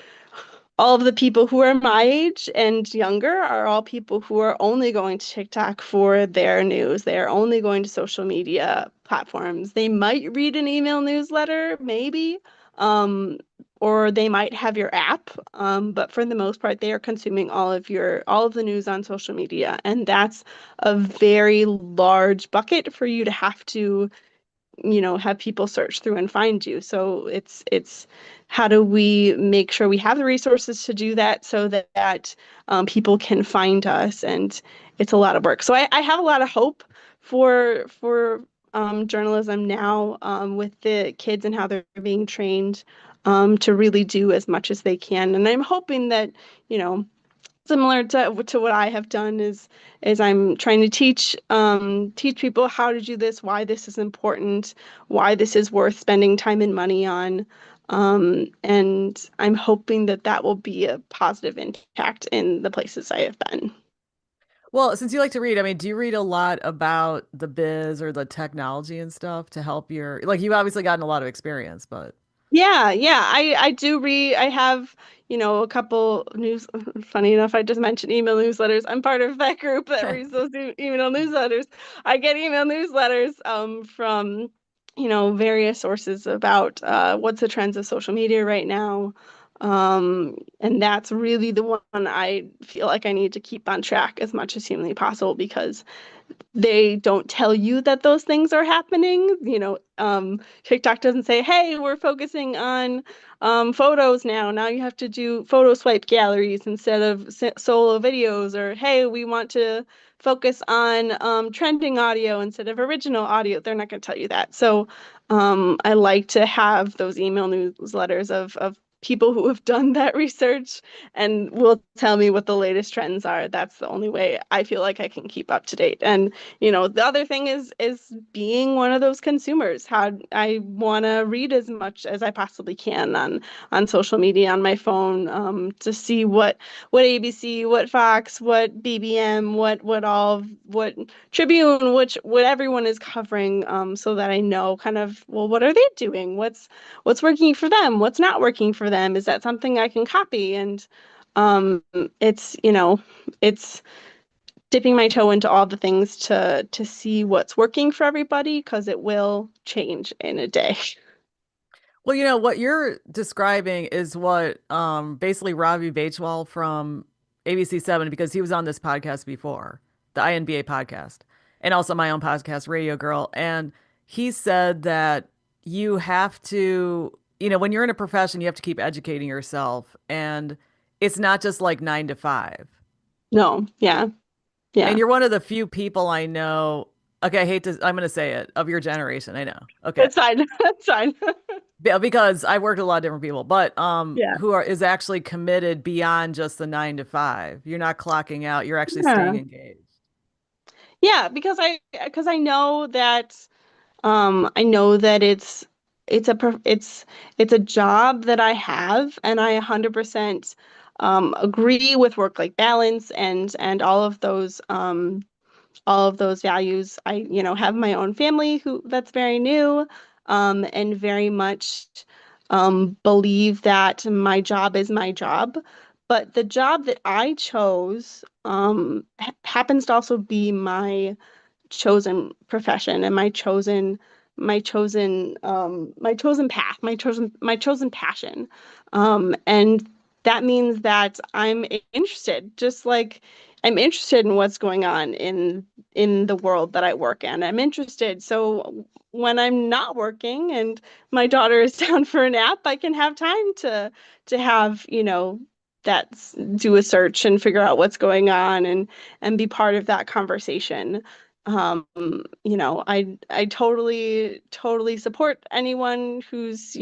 all of the people who are my age and younger are all people who are only going to TikTok for their news. They are only going to social media platforms. They might read an email newsletter, maybe, um, or they might have your app. But for the most part, they are consuming all of the news on social media, and that's a very large bucket for you to have to have people search through and find you. So it's how do we make sure we have the resources to do that so that people can find us, and it's a lot of work. So I have a lot of hope for journalism now, with the kids and how they're being trained to really do as much as they can. And I'm hoping that, similar to what I have done is I'm trying to teach people how to do this, why this is important, why this is worth spending time and money on. And I'm hoping that that will be a positive impact in the places I have been. Well, since you like to read, I mean, do you read a lot about the biz or the technology and stuff to help like you've obviously gotten a lot of experience, but Yeah, yeah, I do read. I have, a couple news. Funny enough, I just mentioned email newsletters. I'm part of that group that reads those email newsletters. I get email newsletters from, various sources about what's the trends of social media right now. And that's really the one I feel like I need to keep on track as much as humanly possible because they don't tell you that those things are happening. TikTok doesn't say, "Hey, we're focusing on photos now. Now you have to do photo swipe galleries instead of solo videos," or "Hey, we want to focus on trending audio instead of original audio." They're not going to tell you that. So I like to have those email newsletters of people who have done that research and will tell me what the latest trends are. That's the only way I feel like I can keep up to date. And the other thing is being one of those consumers. How I want to read as much as I possibly can on social media, on my phone, to see what ABC, what Fox, what BBM, what Tribune, what everyone is covering, so that I know kind of, well, what are they doing? What's working for them? What's not working for them? Is that something I can copy? And um, it's, it's dipping my toe into all the things to see what's working for everybody because it will change in a day. well, what you're describing is what basically Ravi Bachwal from ABC 7, because he was on this podcast before, the INBA podcast, and also my own podcast, Radio Girl. And he said that you have to, when you're in a profession, you have to keep educating yourself. And it's not just like 9 to 5. No, yeah, And yeah. you're one of the few people I know. Okay, I'm going to say it, of your generation. I know. Okay. It's fine. It's fine. Yeah, because I worked with a lot of different people, but Yeah. who is actually committed beyond just the 9 to 5. You're not clocking out, you're actually staying Yeah. engaged. Yeah, because I know that it's a job that I have, and I 100% agree with work-life balance and all of those values. I, have my own family who that's very new, and very much believe that my job is my job. But the job that I chose happens to also be my chosen profession and my chosen my chosen path, my chosen passion. And that means that I'm interested, just like I'm interested in what's going on in the world that I work in. I'm interested. So when I'm not working and my daughter is down for a nap, I can have time to have, that do a search and figure out what's going on and be part of that conversation. Um, I totally support anyone who's,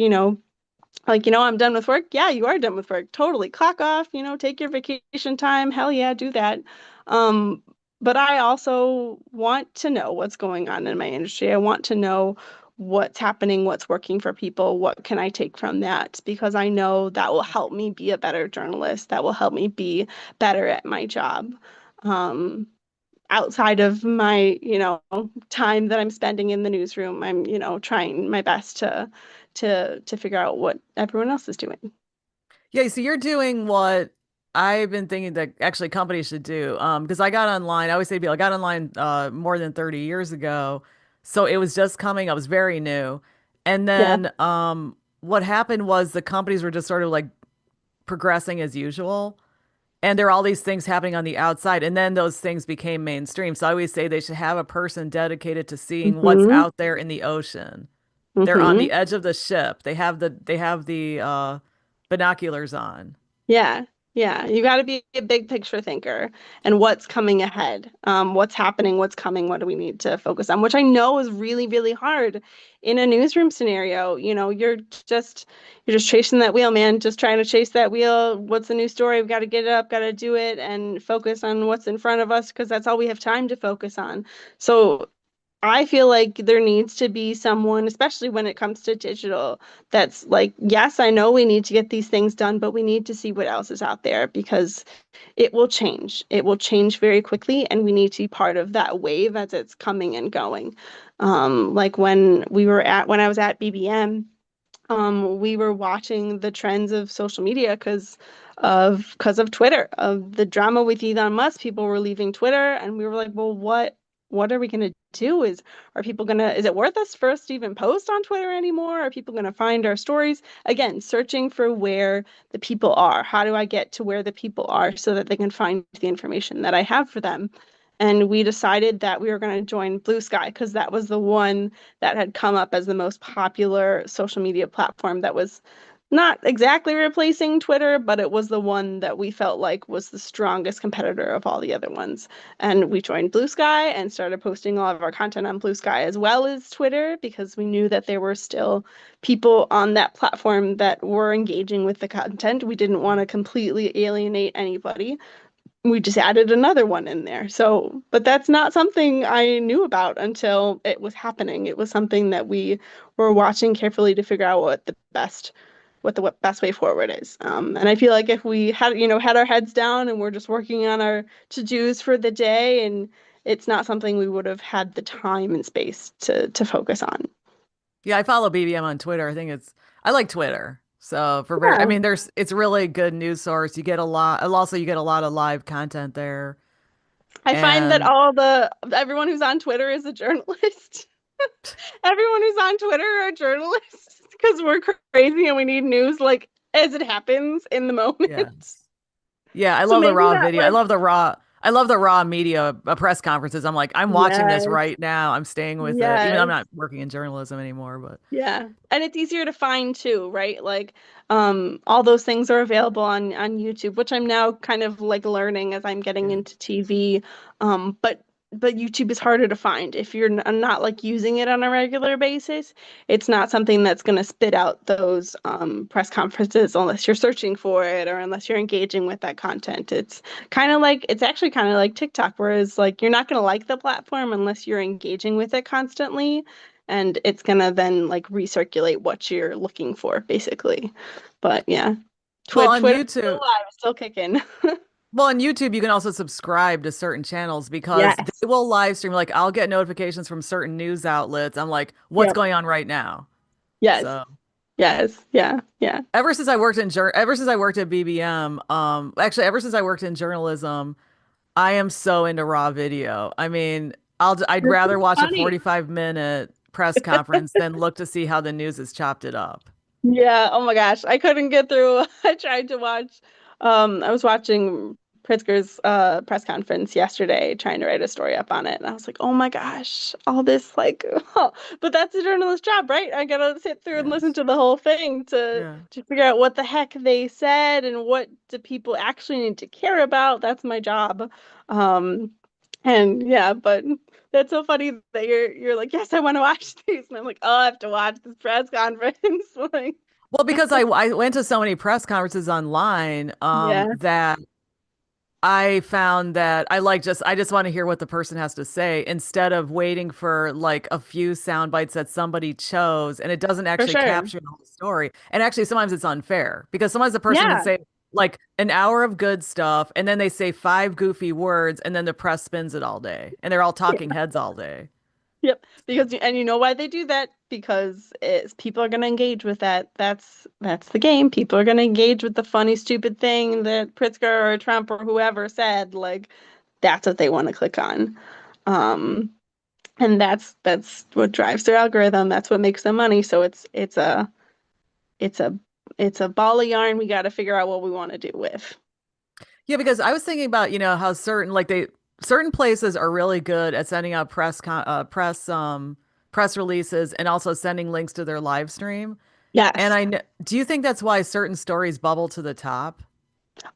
like, I'm done with work. Yeah, you are done with work. Totally. Clock off, take your vacation time. Hell yeah, do that. Um, but I also want to know what's going on in my industry. I want to know what's happening, what's working for people, what can I take from that? Because I know that will help me be a better journalist. That will help me be better at my job. Um, Outside of my, time that I'm spending in the newsroom, I'm, trying my best to figure out what everyone else is doing. Yeah, so you're doing what I've been thinking that actually companies should do. Because I got online, I always say to people, I got online more than 30 years ago. So it was just coming, I was very new. And Yeah. then what happened was the companies were just sort of like progressing as usual. And there are all these things happening on the outside. And then those things became mainstream. So I always say they should have a person dedicated to seeing what's Hmm. out there in the ocean. They're on Hmm. the edge of the ship. They have the binoculars on. Yeah, yeah. You got to be a big picture thinker and what's coming ahead, what's happening, what's coming, what do we need to focus on, which I know is really, really hard in a newsroom scenario. You're just chasing that wheel, man, just trying to chase that wheel. What's the new story? We've got to get it up, got to do it and focus on what's in front of us because that's all we have time to focus on. So I feel like there needs to be someone, especially when it comes to digital, that's like, yes, I know we need to get these things done, but we need to see what else is out there because it will change. It will change very quickly, and we need to be part of that wave as it's coming and going. Like when I was at BBM, we were watching the trends of social media because of Twitter, of the drama with Elon Musk. People were leaving Twitter, and we were like, well, what are we gonna do? Is it worth us for us to even post on Twitter anymore? Are people gonna find our stories? Again, searching for where the people are. How do I get to where the people are so that they can find the information that I have for them? And we decided that we were going to join Blue Sky because that was the one that had come up as the most popular social media platform that was not exactly replacing Twitter, but it was the one that we felt like was the strongest competitor of all the other ones. And we joined Blue Sky and started posting all of our content on Blue Sky as well as Twitter because we knew that there were still people on that platform that were engaging with the content. We didn't want to completely alienate anybody. We just added another one in there. So, but that's not something I knew about until it was happening. It was something that we were watching carefully to figure out what the best way forward is. And I feel like if we had our heads down and we're just working on our to-dos for the day, and it's not something we would have had the time and space to focus on. Yeah, I follow BBM on Twitter. I like Twitter. So I Yeah. mean, it's a really good news source. You get a lot, and also you get a lot of live content there. I find that And everyone who's on Twitter is a journalist. Everyone who's on Twitter are journalists because we're crazy and we need news like as it happens in the yeah. moment. Yeah, I So love the maybe raw that video. like I love the raw media press conferences. I'm like, I'm watching this yes, right now. I'm staying with it. Even though I'm yes. not working in journalism anymore, but Yeah. And it's easier to find too, right? Like all those things are available on YouTube, which I'm now kind of like learning as I'm getting yeah. into TV. But YouTube is harder to find if you're not like using it on a regular basis. It's not something that's going to spit out those press conferences unless you're searching for it or unless you're engaging with that content. It's actually kind of like TikTok, whereas like you're not going to like the platform unless you're engaging with it constantly and it's gonna then like recirculate what you're looking for, basically. But yeah, Well, on Twitter's still YouTube, alive, still kicking. on YouTube, you can also subscribe to certain channels because Yes. they will live stream. Like, I'll get notifications from certain news outlets. I'm like, what's Yep. going on right now? Yes. So. Yes. Yeah. Yeah. Ever since I worked at BBM, actually ever since I worked in journalism, I am so into raw video. I mean, I'd It's rather watch a funny. 45-minute. press conference than look to see how the news has chopped it up. Yeah, oh my gosh. I couldn't get through. I tried to watch I was watching Pritzker's press conference yesterday trying to write a story up on it. And I was like, "Oh my gosh, all this like but that's a journalist's job, right? I gotta sit through and listen Yes. to the whole thing Yeah. to figure out what the heck they said and what do people actually need to care about. That's my job." Um and yeah, but that's so funny that you're like, yes, I want to watch these. And I'm like, oh, I have to watch this press conference. Like, Well, because I went to so many press conferences online yeah, that I found that I just want to hear what the person has to say instead of waiting for like a few sound bites that somebody chose and it doesn't for actually sure. capture the whole story. And actually sometimes it's unfair because sometimes the person can Yeah. say like an hour of good stuff and then they say five goofy words and then the press spins it all day and they're all talking heads all day. Yep. Because and you know why they do that? Because it's people are going to engage with that. That's the game. People are going to engage with the funny, stupid thing that Pritzker or Trump or whoever said. Like, that's what they want to click on. Um, and that's what drives their algorithm. That's what makes them money. So it's a it's a ball of yarn we got to figure out what we want to do with. Yeah, because I was thinking about, how certain places are really good at sending out press releases and also sending links to their live stream. And Yes. do you think that's why certain stories bubble to the top?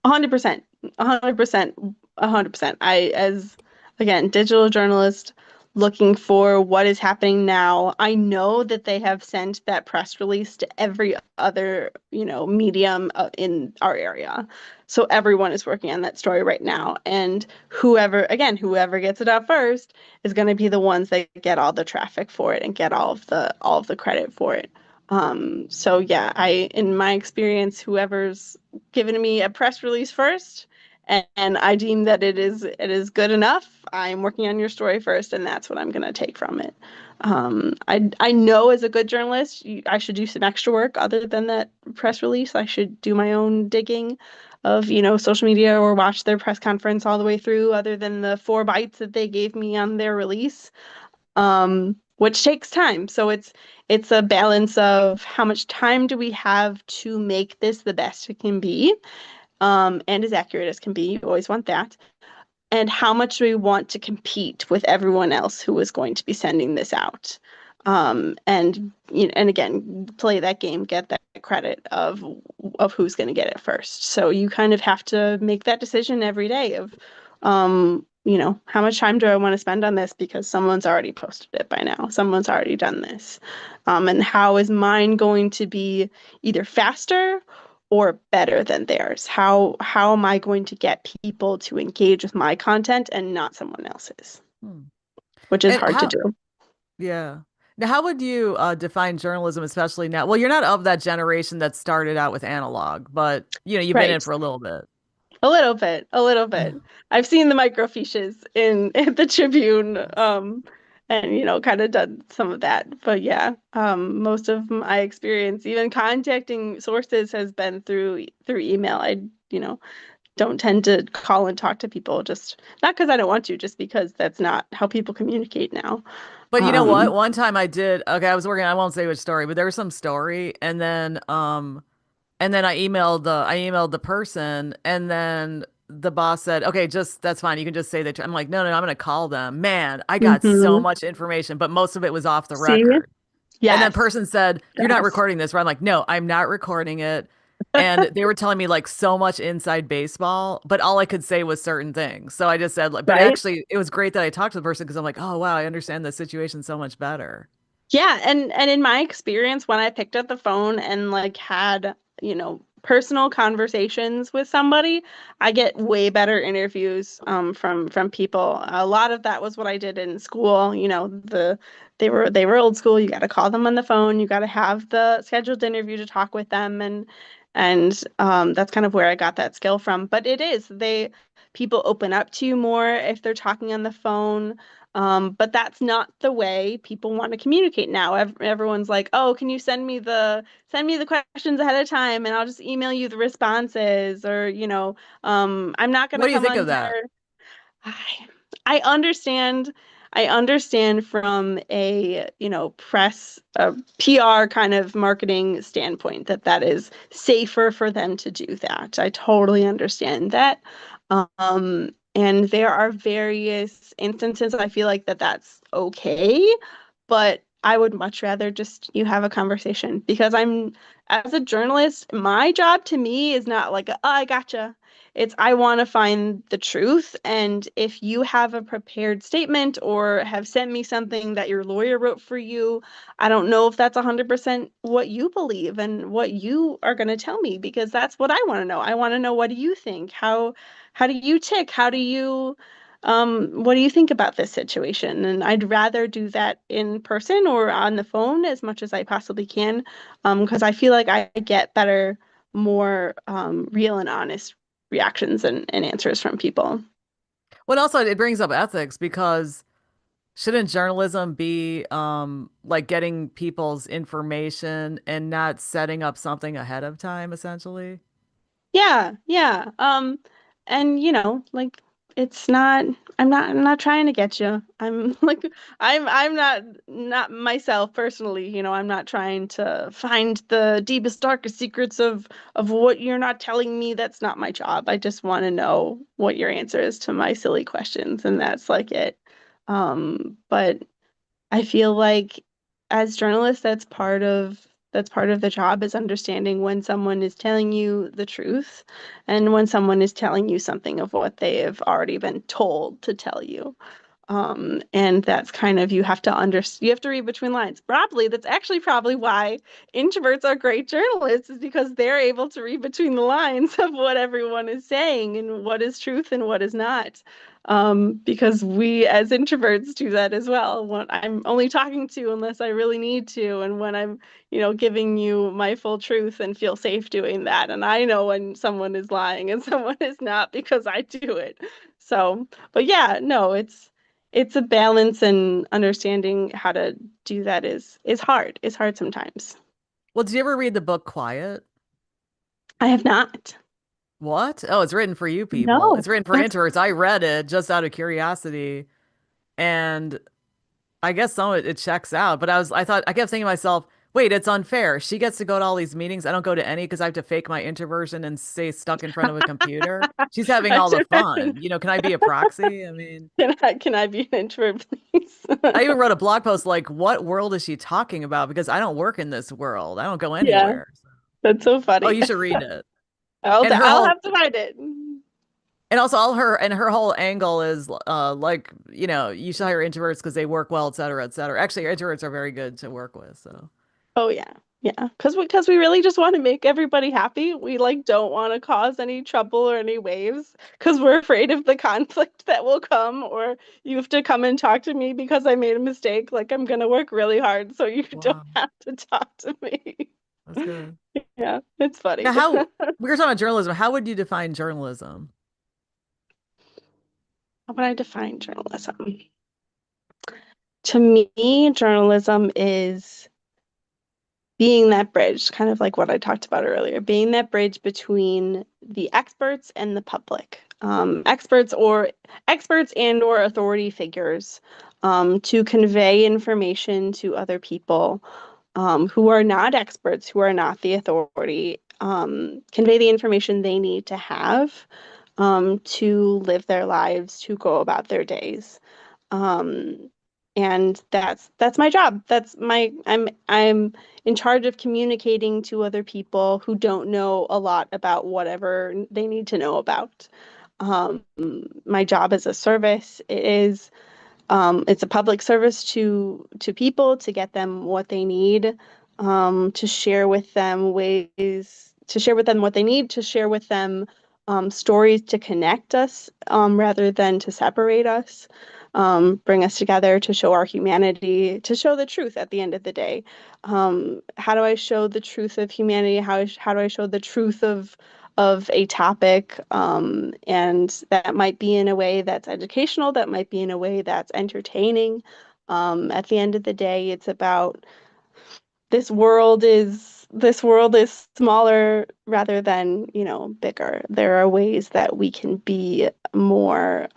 100%. 100%. 100%. As again, digital journalist looking for what is happening now, I know that they have sent that press release to every other, medium in our area. So everyone is working on that story right now. And whoever gets it out first is going to be the ones that get all the traffic for it and get all of the credit for it. So yeah, in my experience, whoever's given me a press release first, and I deem that it is good enough. I'm working on your story first, and that's what I'm going to take from it. I know as a good journalist, I should do some extra work other than that press release. I should do my own digging of, social media or watch their press conference all the way through, other than the 4 bites that they gave me on their release, which takes time. So it's a balance of how much time do we have to make this the best it can be, and as accurate as can be. You always want that. And how much do we want to compete with everyone else who is going to be sending this out? And again, play that game, get that credit of who's going to get it first. So you kind of have to make that decision every day of, how much time do I want to spend on this because someone's already posted it by now, someone's already done this, and how is mine going to be either faster or better than theirs? How am I going to get people to engage with my content and not someone else's, Hmm. which is And hard to how, do. yeah. Now, how would you define journalism, especially now? Well, you're not of that generation that started out with analog, but you've been in Right. for a little bit. A little bit, a little bit. I've seen the microfiches in at the Tribune, Yes. and kind of done some of that. But yeah, most of my experience, even contacting sources, has been through email. I, don't tend to call and talk to people, just not because I don't want to, just because that's not how people communicate now. But you know what? Um, One time I did, okay, I was working, I won't say which story, but there was some story and then I emailed the person and then the boss said, "Okay, just that's fine. You can just say that." I'm like, "No, no, no, I'm going to call them." Man, I got so mhm. much information, but most of it was off the See? record. And then Yes, person said, "You're not yes, recording this." Where I'm like, "No, I'm not recording it." And they were telling me like so much inside baseball, but all I could say was certain things. So I just said, like, but right? actually, it was great that I talked to the person because I'm like, "Oh, wow, I understand the situation so much better." Yeah, and in my experience, when I picked up the phone and like had, personal conversations with somebody, I get way better interviews from people. A lot of that was what I did in school. They were old school. You got to call them on the phone. You got to have the scheduled interview to talk with them, and that's kind of where I got that skill from. But it is they people open up to you more if they're talking on the phone. But that's not the way people want to communicate now. Everyone's like, "Oh, can you send me the questions ahead of time, and I'll just email you the responses," or I'm not What gonna do you come think on of that? here. I I understand. I understand from a, press, PR kind of marketing standpoint that that is safer for them to do that. I totally understand that. And there are various instances I feel like that that's okay, but I would much rather just you have a conversation because as a journalist, my job to me is not like, oh, I gotcha. It's I want to find the truth. And if you have a prepared statement or have sent me something that your lawyer wrote for you, I don't know if that's 100% what you believe and what you are going to tell me because that's what I want to know. I want to know what do you think? How do you tick? What do you think about this situation? And I'd rather do that in person or on the phone as much as I possibly can, because I feel like I get better, more real and honest reactions and answers from people. Well, also it brings up ethics because shouldn't journalism be like getting people's information and not setting up something ahead of time, essentially? Yeah, yeah. And like it's not I'm not trying to get you. I'm like I'm not myself personally, I'm not trying to find the deepest darkest secrets of what you're not telling me. That's not my job. I just want to know what your answer is to my silly questions and that's like it. But I feel like as journalists, that's part of the job is understanding when someone is telling you the truth and when someone is telling you something of what they have already been told to tell you. And that's kind of you have to read between lines. Probably that's actually probably why introverts are great journalists is because they're able to read between the lines of what everyone is saying and what is truth and what is not. Because we as introverts do that as well. When I'm only talking to you unless I really need to, and when I'm, giving you my full truth and feel safe doing that. And I know when someone is lying and someone is not because I do it. So, but yeah, no, it's a balance and understanding how to do that is hard. It's hard sometimes. Well, did you ever read the book Quiet? I have not. What? Oh, it's written for you people. No, It's written for that's introverts. I read it just out of curiosity, and I guess some of it checks out. But I kept thinking to myself, wait, it's unfair. She gets to go to all these meetings. I don't go to any because I have to fake my introversion and stay stuck in front of a computer. She's having I all the should fun. Can I be a proxy? I mean, can I be an introvert, please? I even wrote a blog post like, what world is she talking about? Because I don't work in this world. I don't go Yeah, anywhere. that's so Oh, funny. you should read it. I'll And her I'll whole have to find it. And also her whole angle is like, you should hire introverts because they work well, et cetera, et cetera. Actually, introverts are very good to work with. So Oh yeah. Yeah, because we really just want to make everybody happy. We like don't want to cause any trouble or any waves because we're afraid of the conflict that will come or you have to come and talk to me because I made a mistake. Like I'm gonna work really hard so you don't wow, have to talk to me. that's good. Yeah, it's funny. Yeah, how we were talking about journalism. How would you define journalism? How would I define journalism? To me, journalism is being that bridge, kind of like what I talked about earlier, being that bridge between the experts and the public, experts and or authority figures, to convey information to other people, who are not experts, who are not the authority, convey the information they need to have, to live their lives, to go about their days. Um, and that's my job. I'm in charge of communicating to other people who don't know a lot about whatever they need to know about. Um, my job is a service. It's a public service to people to get them what they need, to share with them ways to share with them what they need, to share with them stories to connect us, rather than to separate us, bring us together to show our humanity, to show the truth at the end of the day. How do I show the truth of humanity? How do I show the truth of a topic, and that might be in a way that's educational, that might be in a way that's entertaining. At the end of the day, it's about this world is smaller rather than, bigger. There are ways that we can be more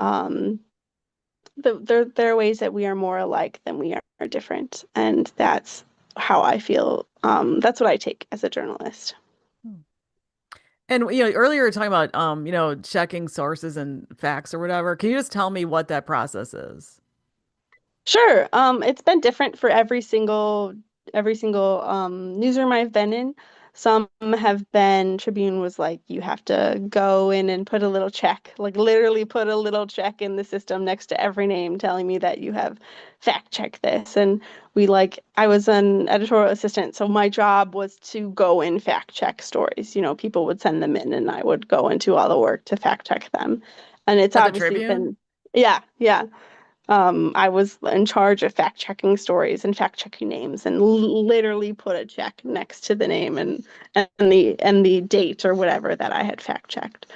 there are ways that we are more alike than we are different, and that's how I feel. That's what I take as a journalist. Hmm. And earlier you were talking about checking sources and facts or whatever. Can you just tell me what that process is? Sure. It's been different for every single newsroom I've been in. Some have been Tribune was like you have to go in and put a little check, like literally put a little check in the system next to every name telling me that you have fact checked this. And I was an editorial assistant, so my job was to go and fact check stories. People would send them in and I would go and do all the work to fact check them. And it's At the obviously Tribune? been, yeah, yeah. I was in charge of fact checking stories and fact checking names, and literally put a check next to the name and the date or whatever that I had fact checked.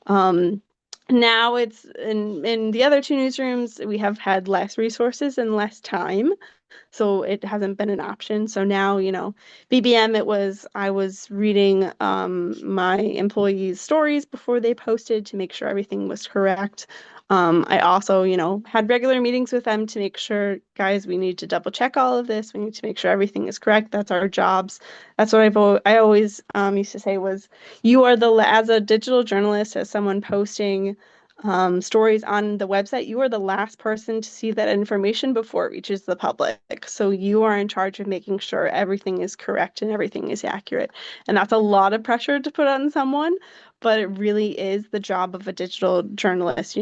Um, Now it's in the other two newsrooms, we have had less resources and less time, so it hasn't been an option. So now, BBM, I was reading my employees' stories before they posted to make sure everything was correct. I also, had regular meetings with them to make sure, guys, we need to double check all of this. We need to make sure everything is correct. That's our jobs. That's what I always used to say was, you are as a digital journalist, as someone posting stories on the website, you are the last person to see that information before it reaches the public. So you are in charge of making sure everything is correct and everything is accurate. And that's a lot of pressure to put on someone, but it really is the job of a digital journalist.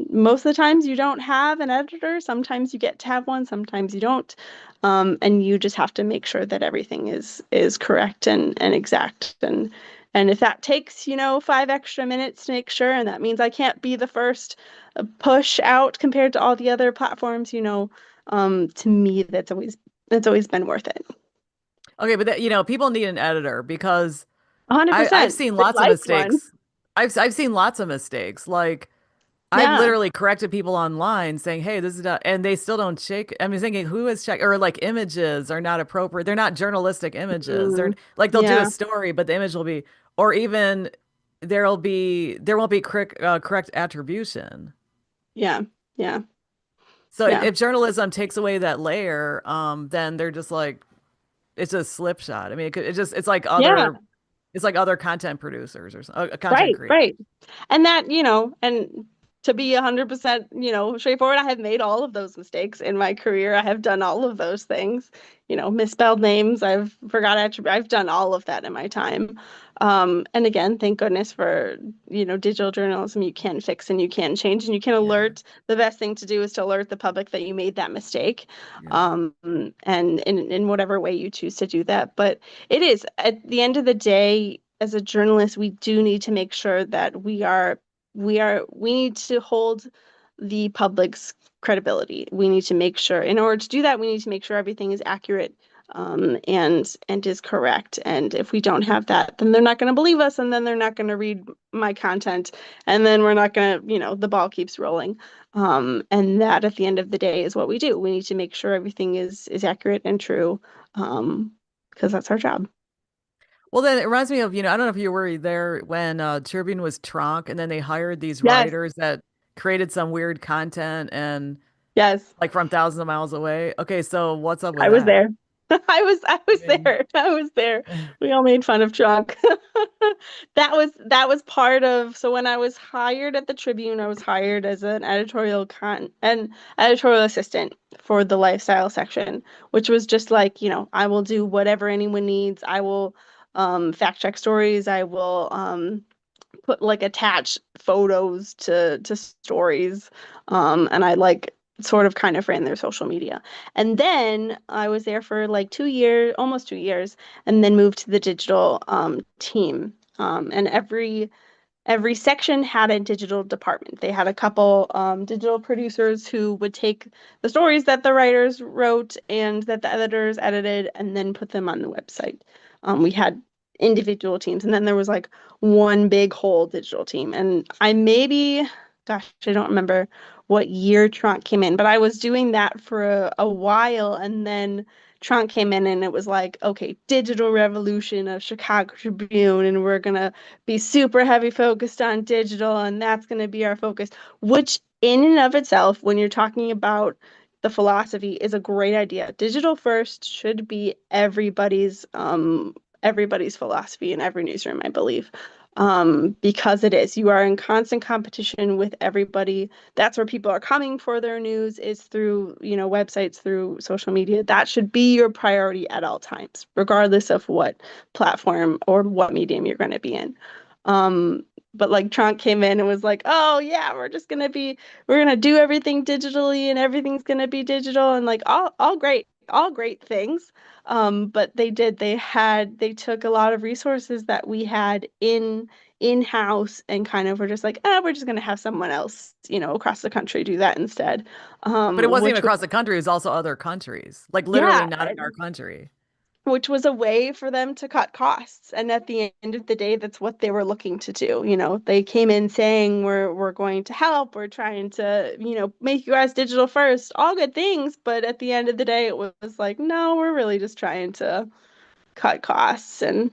Most of the times you don't have an editor. Sometimes you get to have one, sometimes you don't. And you just have to make sure that everything is correct and exact. And if that takes, 5 extra minutes to make sure, and that means I can't be the first push out compared to all the other platforms, to me, that's always been worth it. Okay, but people need an editor because I've 100%. seen They lots of like one. mistakes. I've seen lots of mistakes. Like I've Yeah. literally corrected people online saying, "Hey, this is not," and they still don't check. I mean, thinking who is check or like images are not appropriate. They're not journalistic images. They're Mm, like they'll do a yeah. story, but the image will be, or even there won't be correct attribution. Yeah. Yeah. So Yeah. if journalism takes away that layer, then they're just like it's a slip shot. I mean, Yeah. it's like other content producers or content Right. creators. Right. And that, and to be 100%, straightforward, I have made all of those mistakes in my career. I have done all of those things, misspelled names. I've forgot attribute. I've done all of that in my time. And again, thank goodness for, digital journalism. You can fix and you can change and you can Yeah, alert. The best thing to do is to alert the public that you made that mistake. yeah. And in whatever way you choose to do that. But it is at the end of the day, as a journalist, we do need to make sure that we need to hold the public's credibility. We need to make sure, in order to do that, we need to make sure everything is accurate, and is correct. And if we don't have that, then they're not going to believe us, and then they're not going to read my content, and then we're not going to, the ball keeps rolling. And that, at the end of the day, is what we do. We need to make sure everything is accurate and true, because that's our job. Well, then it reminds me of, I don't know if you were there when Tribune was Tronc, and then they hired these Yes, writers that created some weird content and yes. like from thousands of miles away. Okay, so what's up with I was that? there. I I was mean, there. I was there. We all made fun of Trunk. That was part of, so when I was hired at the Tribune, I was hired as an editorial assistant for the lifestyle section, which was just like, I will do whatever anyone needs. I will fact check stories. I will put like attach photos to stories, and I sort of kind of ran their social media. And then I was there for like 2 years, almost 2 years, and then moved to the digital team. And every section had a digital department. They had a couple digital producers who would take the stories that the writers wrote and that the editors edited and then put them on the website. We had individual teams, and then there was like one big whole digital team. And gosh, I don't remember what year Tronc came in, but I was doing that for a while, and then Tronc came in and it was like, okay, digital revolution of Chicago Tribune, and we're gonna be super heavy focused on digital, and that's going to be our focus, which in and of itself, when you're talking about the philosophy, is a great idea. Digital first should be everybody's philosophy in every newsroom, I believe. Because it is. You are in constant competition with everybody. That's where people are coming for their news is through, websites, through social media. That should be your priority at all times, regardless of what platform or what medium you're going to be in. Um, but like Tronc came in and was like, "Oh yeah, we're gonna do everything digitally and everything's gonna be digital," and like all great things. But they took a lot of resources that we had in-house and kind of were just like, we're just gonna have someone else, across the country do that instead. But it wasn't even Which was across the country, it was also other countries, like literally yeah, not in our country. which was a way for them to cut costs. And at the end of the day, that's what they were looking to do. They came in saying we're going to help, we're trying to, make you guys digital first, all good things. But at the end of the day, it was like, no, we're really just trying to cut costs. And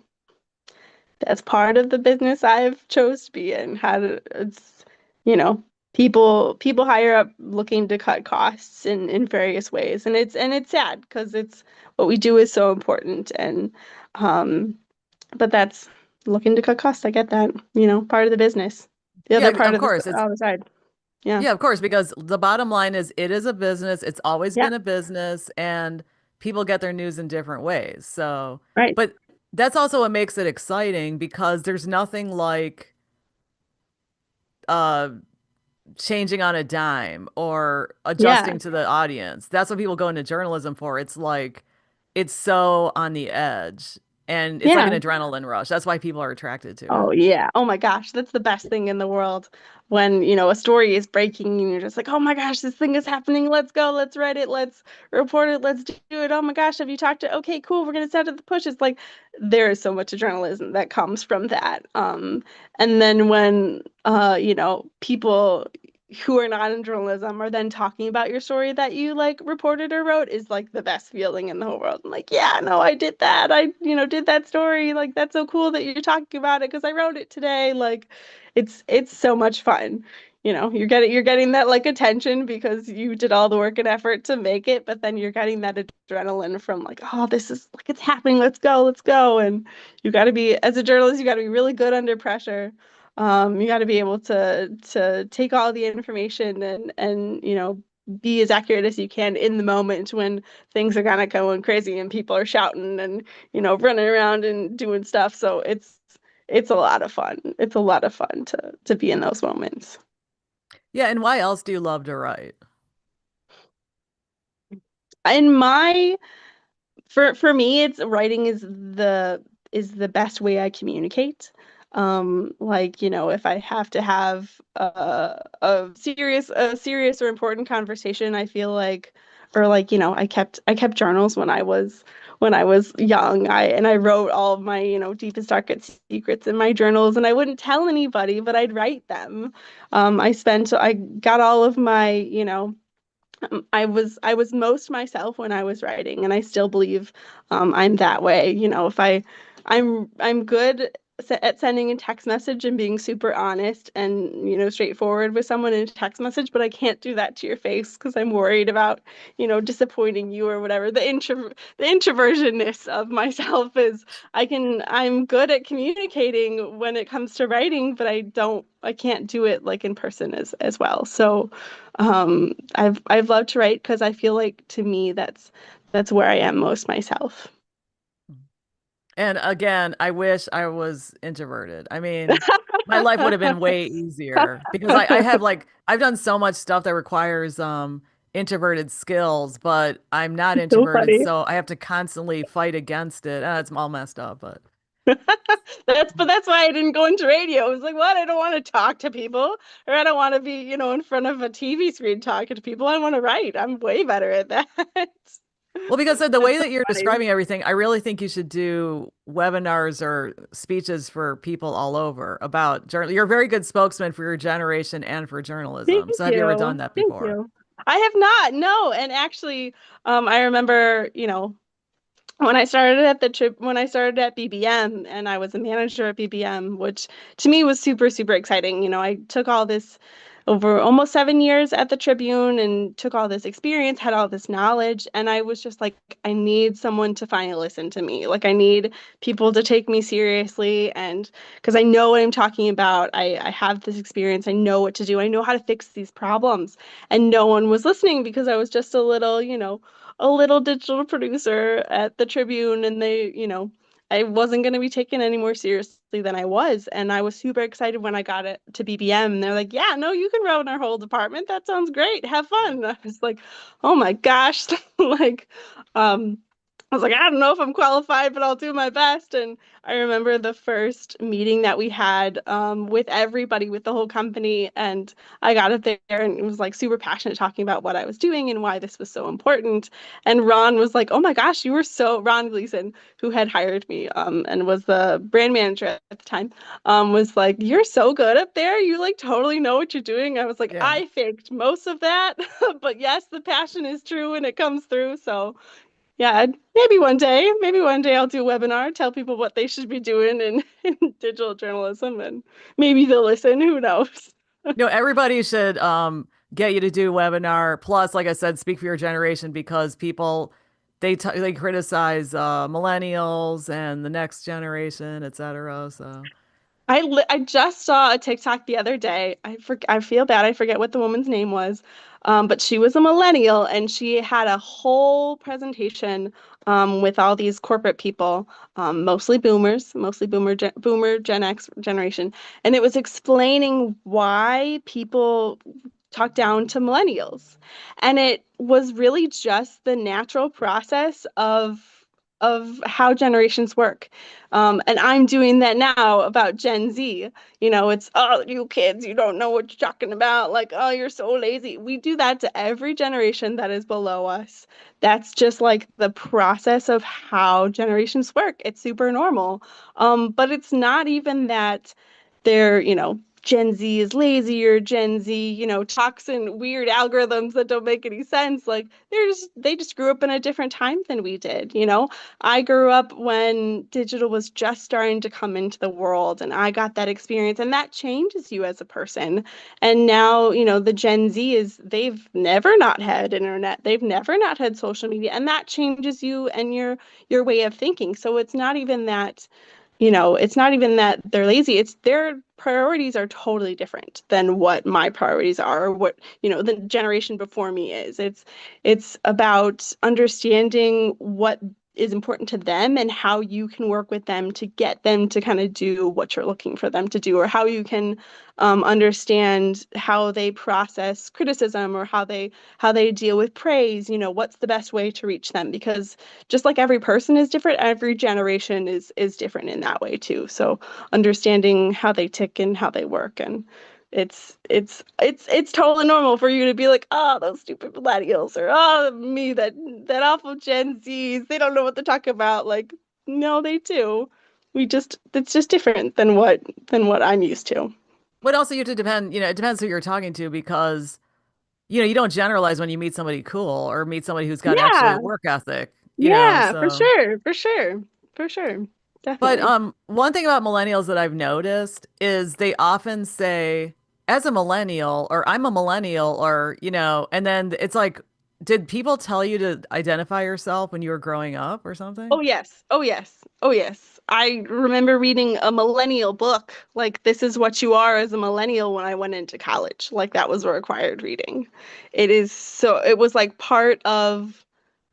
that's part of the business I've chose to be in. It's, you know, people higher up looking to cut costs in various ways, and it's sad because it's what we do is so important, and um, but that's looking to cut costs. I get that, part of the business. The Yeah, other part of of the course. It's other side, yeah, Yeah, of course, because the bottom line is it is a business. It's always yeah, been a business, and people get their news in different ways. So, right, but that's also what makes it exciting because there's nothing like uh changing on a dime or yeah, adjusting to the audience. That's what people go into journalism for. It's like it's so on the edge and it's like an yeah. adrenaline rush. That's why people are attracted to Oh it. yeah. Oh my gosh, that's the best thing in the world when, a story is breaking and you're just like, "Oh my gosh, this thing is happening. Let's go. Let's write it. Let's report it. Let's do it. Oh my gosh, have you talked to Okay, cool. We're gonna set it the push." It's like there is so much adrenaline that comes from that. And then when people who are not in journalism are then talking about your story that you like reported or wrote is like the best feeling in the whole world. I'm like, yeah, no, I did that. I, did that story. Like, that's so cool that you're talking about it because I wrote it today. Like, it's so much fun. You're getting that like attention because you did all the work and effort to make it, but then you're getting that adrenaline from like, oh, this is like it's happening. Let's go, let's go. And you got to be, as a journalist, you got to be really good under pressure. You got to be able to take all the information and be as accurate as you can in the moment when things are kind of going crazy and people are shouting and running around and doing stuff. So it's a lot of fun. It's a lot of fun to be in those moments. Yeah, and why else do you love to write? In my for me, it's writing is the best way I communicate. Like, if I have to have a serious or important conversation, I feel like, or like, I kept journals when I was young. I wrote all of my, deepest, darkest secrets in my journals, and I wouldn't tell anybody, but I'd write them. I got all of my, I was most myself when I was writing, and I still believe I'm that way. If I'm good at sending a text message and being super honest and straightforward with someone in a text message, but I can't do that to your face because I'm worried about disappointing you or whatever. The introversionness of myself is I'm good at communicating when it comes to writing, but I can't do it like in person as well. So I've loved to write because I feel like to me that's where I am most myself. And again, I wish I was introverted. I mean, my life would have been way easier because I have like I've done so much stuff that requires introverted skills, but I'm not So introverted, funny. so I have to constantly fight against it. It's all messed up, but That's why I didn't go into radio. I was like, what? I don't want to talk to people, or I don't want to be, in front of a TV screen talking to people. I want to write. I'm way better at that. well, because of the way That's so that you're funny. describing everything, I really think you should do webinars or speeches for people all over about journal. You're a very good spokesman for your generation and for Thank journalism. So have you ever done you. that Thank before? you. I have not, no. And actually, I remember, when I started at BBM and I was a manager at BBM, which to me was super, super exciting. I took all this over almost 7 years at the Tribune and took all this experience, had all this knowledge, and I was just like, I need someone to finally listen to me. Like I need people to take me seriously, and because I know what I'm talking about, I have this experience, I know what to do, I know how to fix these problems, and no one was listening because I was just a little, a little digital producer at the Tribune, and I wasn't going to be taken any more seriously than I was. And I was super excited when I got it to BBM. And they're like, yeah, no, you can run our whole department. That sounds great. Have fun. I was like, oh my gosh. like, um, I was like, I don't know if I'm qualified, but I'll do my best. And I remember the first meeting that we had with everybody, with the whole company. And I got up there and it was like super passionate talking about what I was doing and why this was so important. And Ron was like, oh my gosh, Ron Gleason, who had hired me and was the brand manager at the time, was like, you're so good up there. You like totally know what you're doing. I was like, Yeah. I faked most of that, but yes, the passion is true and it comes through. So yeah, maybe one day I'll do a webinar, tell people what they should be doing in digital journalism, and maybe they'll listen. Who knows? Everybody should get you to do a webinar. Plus, like I said, speak for your generation because people they criticize millennials and the next generation, et cetera. So I just saw a TikTok the other day. I feel bad. I forget what the woman's name was. But she was a millennial and she had a whole presentation with all these corporate people, mostly boomers, mostly boomer Gen X generation, and it was explaining why people talk down to millennials. And it was really just the natural process of how generations work. And I'm doing that now about Gen Z. It's, oh, you kids, you don't know what you're talking about. Like, oh, you're so lazy. We do that to every generation that is below us. That's just like the process of how generations work. It's super normal. But it's not even that Gen Z is lazy or Gen Z, talks in weird algorithms that don't make any sense. Like they just grew up in a different time than we did. I grew up when digital was just starting to come into the world and I got that experience and that changes you as a person. And now, the Gen Z they've never not had internet. They've never not had social media and that changes you and your way of thinking. So it's not even that they're lazy. It's their priorities are totally different than what my priorities are or what, the generation before me is. It's about understanding what is important to them and how you can work with them to get them to kind of do what you're looking for them to do, or how you can understand how they process criticism or how they deal with praise. What's the best way to reach them? Because just like every person is different, every generation is different in that way too. So understanding how they tick and how they work, and it's totally normal for you to be like, oh, those stupid millennials, or oh, me, that awful Gen Zs, they don't know what they're talking about. Like, no, they do. It's just different than what I'm used to. but also you have to it depends who you're talking to because you don't generalize when you meet somebody cool or meet somebody who's got actually a Yeah, work ethic, yeah, for so. sure, for sure, for sure, But definitely. one thing about millennials that I've noticed is they often say, as a millennial, or I'm a millennial, or, and then it's like, did people tell you to identify yourself when you were growing up or something? Oh yes. Oh yes. Oh yes. I remember reading a millennial book, like This Is What You Are as a Millennial when I went into college. Like that was a required reading. It was like part of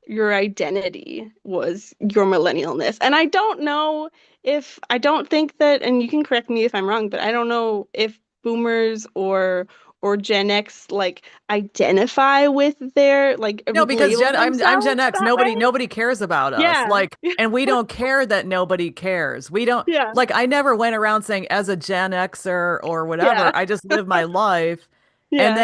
your identity was your millennialness. And I don't think that, and you can correct me if I'm wrong, but I don't know if boomers or Gen X like identify with their like No, because label I'm Gen themselves X. that way. Nobody cares about us. Yeah. Like, and we don't care that nobody cares. We don't Yeah. like I never went around saying as a Gen Xer or whatever. Yeah. I just live my life. Yeah.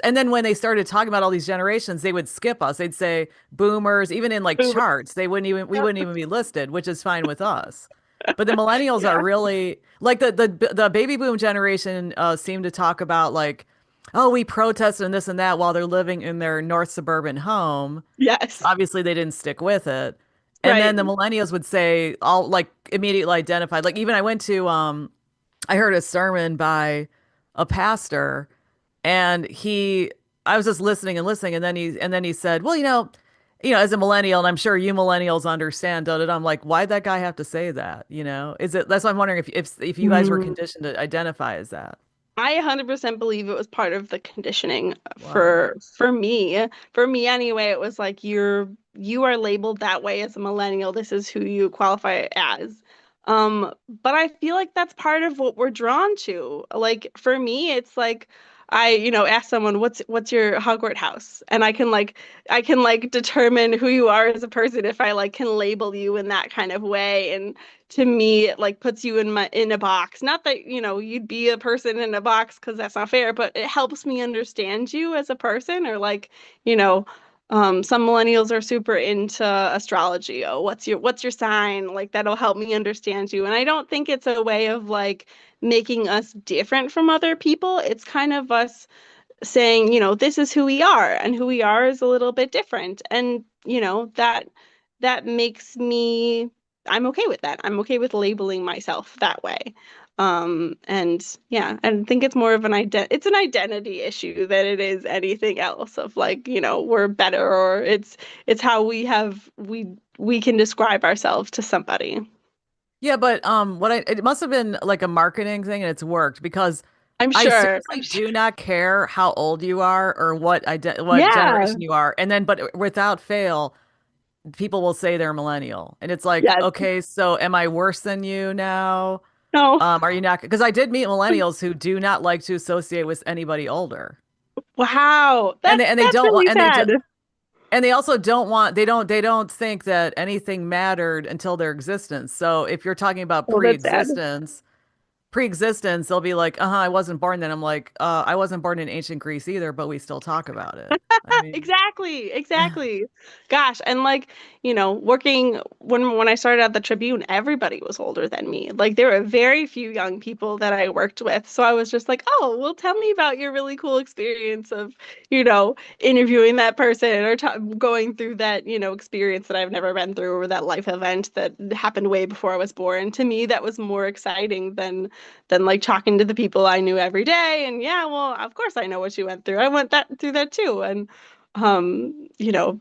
And then when they started talking about all these generations, they would skip us. They'd say boomers, even in like Boomer. charts, we Yep. wouldn't even be listed, which is fine with us. But the millennials are Yeah. really like the baby boom generation seem to talk about like, oh, we protested and this and that while they're living in their north suburban home. So Yes. obviously they didn't stick with it. And Right. then the millennials would say, all like immediately identified. Like even I heard a sermon by a pastor And I was just listening and listening, and then he said, well, as a millennial, and I'm sure you millennials understand, da, da, da. I'm like, why'd that guy have to say that? That's why I'm wondering if you guys were Mm. conditioned to identify as that. I 100% believe it was part of the conditioning Wow. for me. For me anyway, it was like you are labeled that way as a millennial. This is who you qualify as. But I feel like that's part of what we're drawn to. Like for me, it's like ask someone what's your Hogwarts house, and I can determine who you are as a person if I like can label you in that kind of way. And to me it like puts you in a box. Not that, you'd be a person in a box because that's not fair, but it helps me understand you as a person. Or like, you know, some millennials are super into astrology. Oh, what's your sign? Like that'll help me understand you. And I don't think it's a way of like making us different from other people. It's kind of us saying, this is who we are, and who we are is a little bit different. And, that makes me, I'm okay with that. I'm okay with labeling myself that way. And yeah, I think it's more of it's an identity issue than it is anything else of like, we're better, or it's how we can describe ourselves to somebody. Yeah, but it must have been like a marketing thing and it's worked because I'm I sure. seriously do not care how old you are or what Yeah. generation you are. And then but without fail, people will say they're millennial. And it's like, Yeah. okay, so am I worse than you now? No. Are you not? Because I did meet millennials who do not like to associate with anybody older. Wow. And That's they that's don't want really sad. and they also don't want they don't think that anything mattered until their existence. So if you're talking about Oh, that's sad. pre-existence, they'll be like, uh-huh, I wasn't born then. I'm like, I wasn't born in ancient Greece either, but we still talk about it. I mean, Exactly, exactly. Gosh, and like, working when I started at the Tribune, everybody was older than me. Like there were very few young people that I worked with. So I was just like, "Oh, well, tell me about your really cool experience of, interviewing that person, or going through that, experience that I've never been through, or that life event that happened way before I was born." To me, that was more exciting than like talking to the people I knew every day. And yeah, well, of course I know what you went through. I went that through that too. And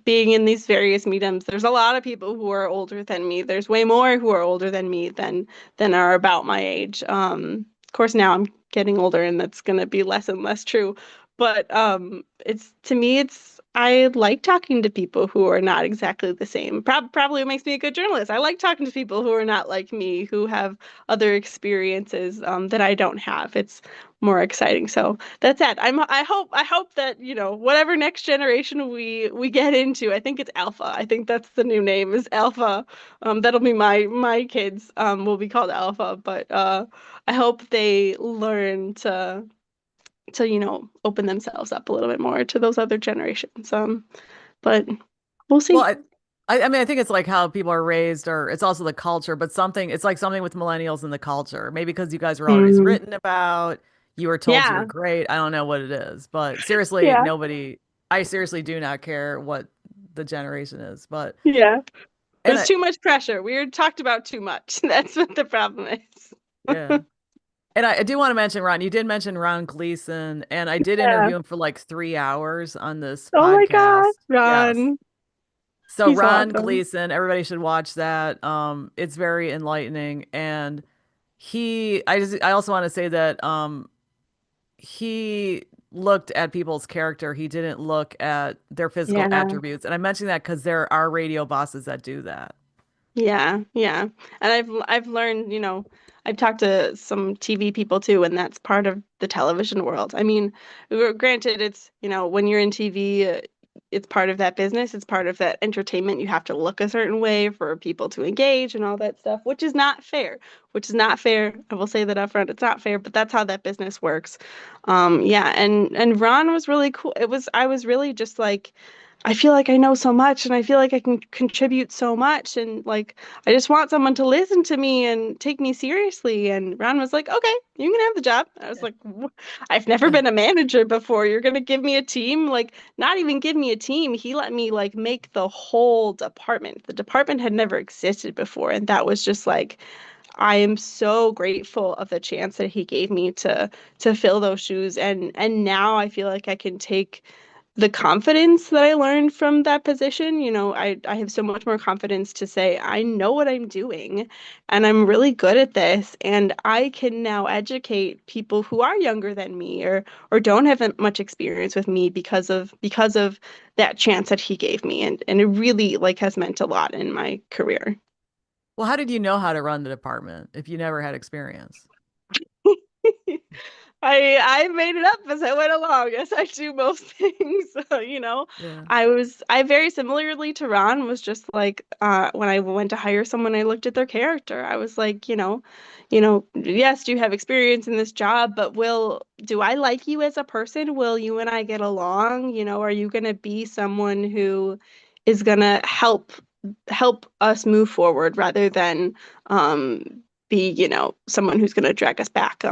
being in these various mediums, there's a lot of people who are older than me. There's way more who are older than me than are about my age. Of course now I'm getting older and that's gonna be less and less true. But it's to me it's I like talking to people who are not exactly the same. Probably it makes me a good journalist. I like talking to people who are not like me, who have other experiences that I don't have. It's more exciting. So that's it. I hope that, whatever next generation we get into, I think it's Alpha. I think that's the new name is Alpha. That'll be my kids will be called Alpha, but I hope they learn to open themselves up a little bit more to those other generations. But we'll well, see. I mean, I think it's like how people are raised, or it's also the culture, but it's like something with millennials in the culture. Maybe because you guys were always Mm, written about, you were told you were yeah. great. I don't know what it is, but Yeah. I seriously do not care what the generation is. Yeah. And There's too much pressure. We were talked about too much. That's what the problem is. yeah. And I do want to mention Ron. You did mention Ron Gleason, and I did Yeah. interview him for like 3 hours on this Oh my God, podcast. Yes. Ron. So He's Ron awesome. Gleason, everybody should watch that. It's very enlightening, and I also want to say that he looked at people's character. He didn't look at their physical Yeah. attributes, and I'm mentioning that because there are radio bosses that do that. Yeah, yeah. And I've learned, I've talked to some TV people too, and that's part of the television world. I mean, granted, it's, when you're in TV, it's part of that business, it's part of that entertainment. You have to look a certain way for people to engage and all that stuff, which is not fair. Which is not fair. I will say that up front. It's not fair, but that's how that business works. Yeah, and Ron was really cool. I was really just like I feel like I know so much and I feel like I can contribute so much, and like I just want someone to listen to me and take me seriously. And Ron was like, "Okay, you can have the job." I was like, I've never been a manager before. You're gonna give me a team?" Like, not even give me a team. He let me like make the whole department. The department had never existed before, and that was just like I am so grateful of the chance that he gave me to fill those shoes. And now I feel like I can take the confidence that I learned from that position. I have so much more confidence to say, I know what I'm doing and I'm really good at this. And I can now educate people who are younger than me or don't have much experience with me because of that chance that he gave me. And it really like has meant a lot in my career. Well, how did you know how to run the department if you never had experience? I made it up as I went along, as I do most things. So, Yeah. I very similarly to Ron was just like when I went to hire someone, I looked at their character. I was like, yes, do you have experience in this job, but do I like you as a person? Will you and I get along? Are you gonna be someone who is gonna help us move forward rather than um be, someone who's going to drag us back.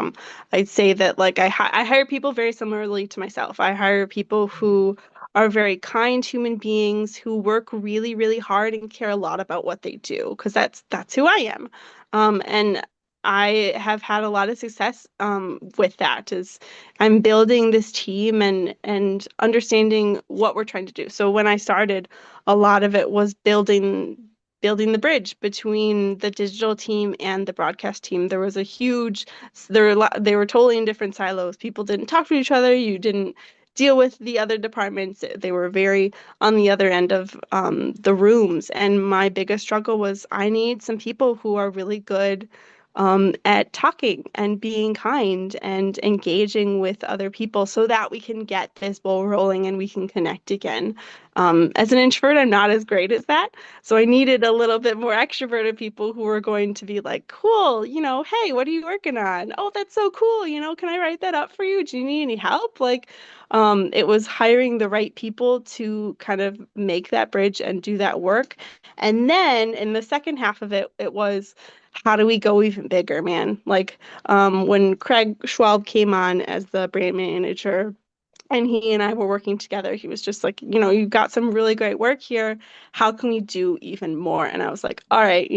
I'd say that like I hire people very similarly to myself. I hire people who are very kind human beings who work really, really hard and care a lot about what they do because that's who I am. And I have had a lot of success with that is I'm building this team and understanding what we're trying to do. So when I started, a lot of it was building the bridge between the digital team and the broadcast team. There was a huge, there were they were totally in different silos. People didn't talk to each other. You didn't deal with the other departments. They were very on the other end of the rooms. And my biggest struggle was I need some people who are really good at talking and being kind and engaging with other people so that we can get this ball rolling and we can connect again. As an introvert, I'm not as great as that. So I needed a little bit more extroverted people who were going to be like, cool, hey, what are you working on? Oh, that's so cool. Can I write that up for you? Do you need any help? Like, it was hiring the right people to kind of make that bridge and do that work. And then in the second half of it, it was how do we go even bigger, man? Like, when Craig Schwab came on as the brand manager, and he and I were working together. He was just like, you've got some really great work here. How can we do even more? And I was like, all right,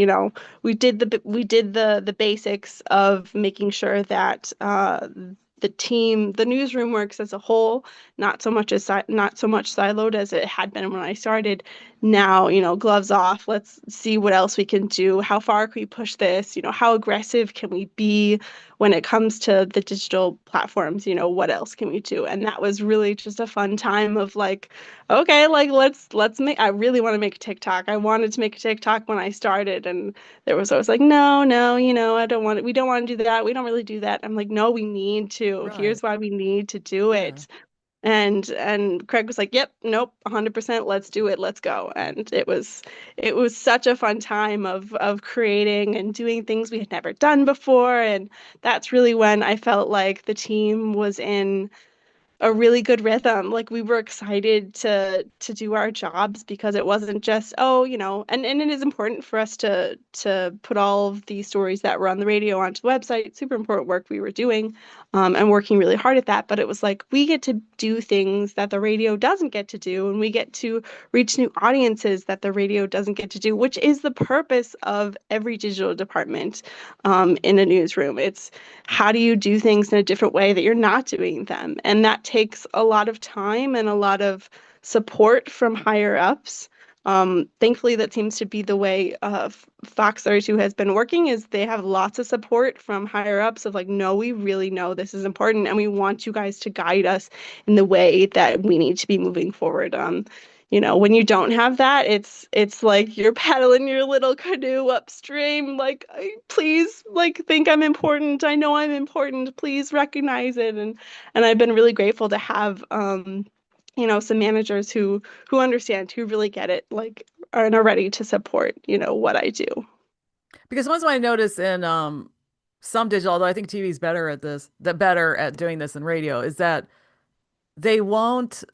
we did the basics of making sure that the team, the newsroom works as a whole, not so much siloed as it had been when I started. Now, gloves off. Let's see what else we can do. How far can we push this? How aggressive can we be when it comes to the digital platforms? What else can we do? And that was really just a fun time of like, okay, like let's make. I really want to make a TikTok. I wanted to make a TikTok when I started, and there was always like, no, no, I don't want it. We don't want to do that. We don't really do that. I'm like, no, we need to. Right. Here's why we need to do Yeah. it. And Craig was like, "Yep, nope, 100%, let's do it. Let's go." And it was such a fun time of creating and doing things we had never done before. And that's really when I felt like the team was in a really good rhythm. Like we were excited to do our jobs because it wasn't just, oh, and it is important for us to put all of the stories that were on the radio onto the website. Super important work we were doing, and working really hard at that. But it was like we get to do things that the radio doesn't get to do, and we get to reach new audiences that the radio doesn't get to do, which is the purpose of every digital department in a newsroom. It's how do you do things in a different way that you're not doing them? And that takes a lot of time and a lot of support from higher ups. Thankfully, that seems to be the way Fox 32 has been working is they have lots of support from higher ups of like, no, we really know this is important and we want you guys to guide us in the way that we need to be moving forward. When you don't have that, it's like you're paddling your little canoe upstream, like, please, like, think I'm important. I know I'm important. Please recognize it. And I've been really grateful to have some managers who understand, who really get it, like, and are ready to support, what I do. Because once I notice in some digital, although I think TV is better at doing this than radio, is that they won't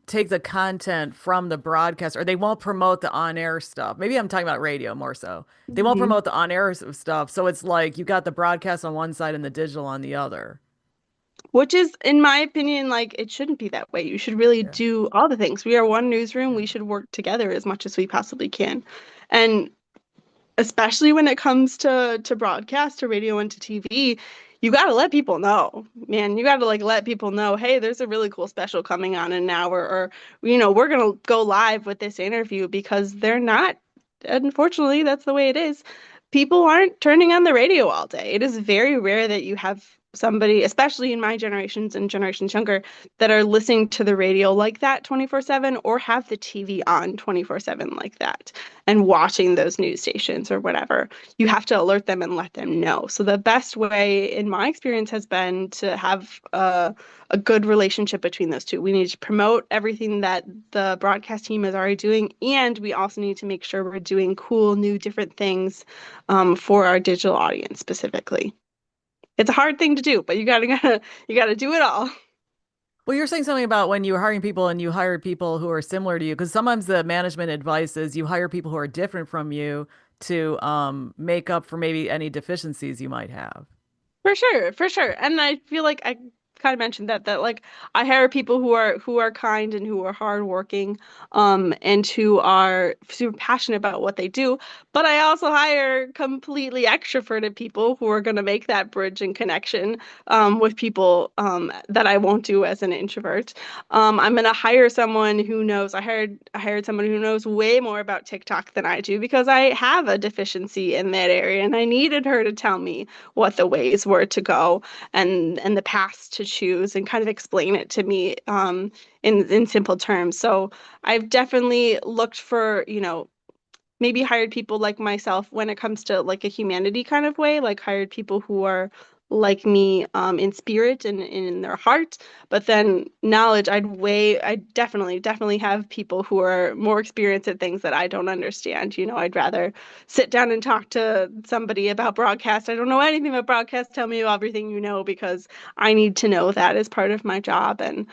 take the content from the broadcast or they won't promote the on-air stuff. Maybe I'm talking about radio more so. They won't Mhm. promote the on-air stuff. So it's like you got the broadcast on one side and the digital on the other. Which is, in my opinion, like it shouldn't be that way. You should really Yeah. do all the things. We are one newsroom. Yeah. We should work together as much as we possibly can. And especially when it comes to broadcast, to radio, and to TV, you got to let people know, man. You got to like let people know, hey, there's a really cool special coming on in an hour, or we're gonna go live with this interview because they're not. Unfortunately, that's the way it is. People aren't turning on the radio all day. It is very rare that you have somebody, especially in my generations and generations younger, that are listening to the radio like that 24/7 or have the TV on 24/7 like that and watching those news stations or whatever. You have to alert them and let them know. So the best way, in my experience, has been to have a good relationship between those two. We need to promote everything that the broadcast team is already doing, and we also need to make sure we're doing cool, new, different things for our digital audience specifically. It's a hard thing to do, but you gotta do it all. Well, you're saying something about when you were hiring people and you hired people who are similar to you, because sometimes the management advice is you hire people who are different from you to make up for maybe any deficiencies you might have. For sure, for sure. And I feel like I kind of mentioned that like I hire people who are kind and who are hardworking, and who are super passionate about what they do. But I also hire completely extroverted people who are going to make that bridge and connection with people that I won't do as an introvert. I'm going to hire someone who knows. I hired someone who knows way more about TikTok than I do because I have a deficiency in that area, and I needed her to tell me what the ways were to go and the paths to choose and kind of explain it to me in simple terms. So I've definitely looked for, maybe hired people like myself when it comes to like a humanity kind of way, like hired people who are like me in spirit and in their heart. But then knowledge, I definitely have people who are more experienced at things that I don't understand. I'd rather sit down and talk to somebody about broadcast. I don't know anything about broadcast. Tell me everything you know because I need to know that as part of my job. And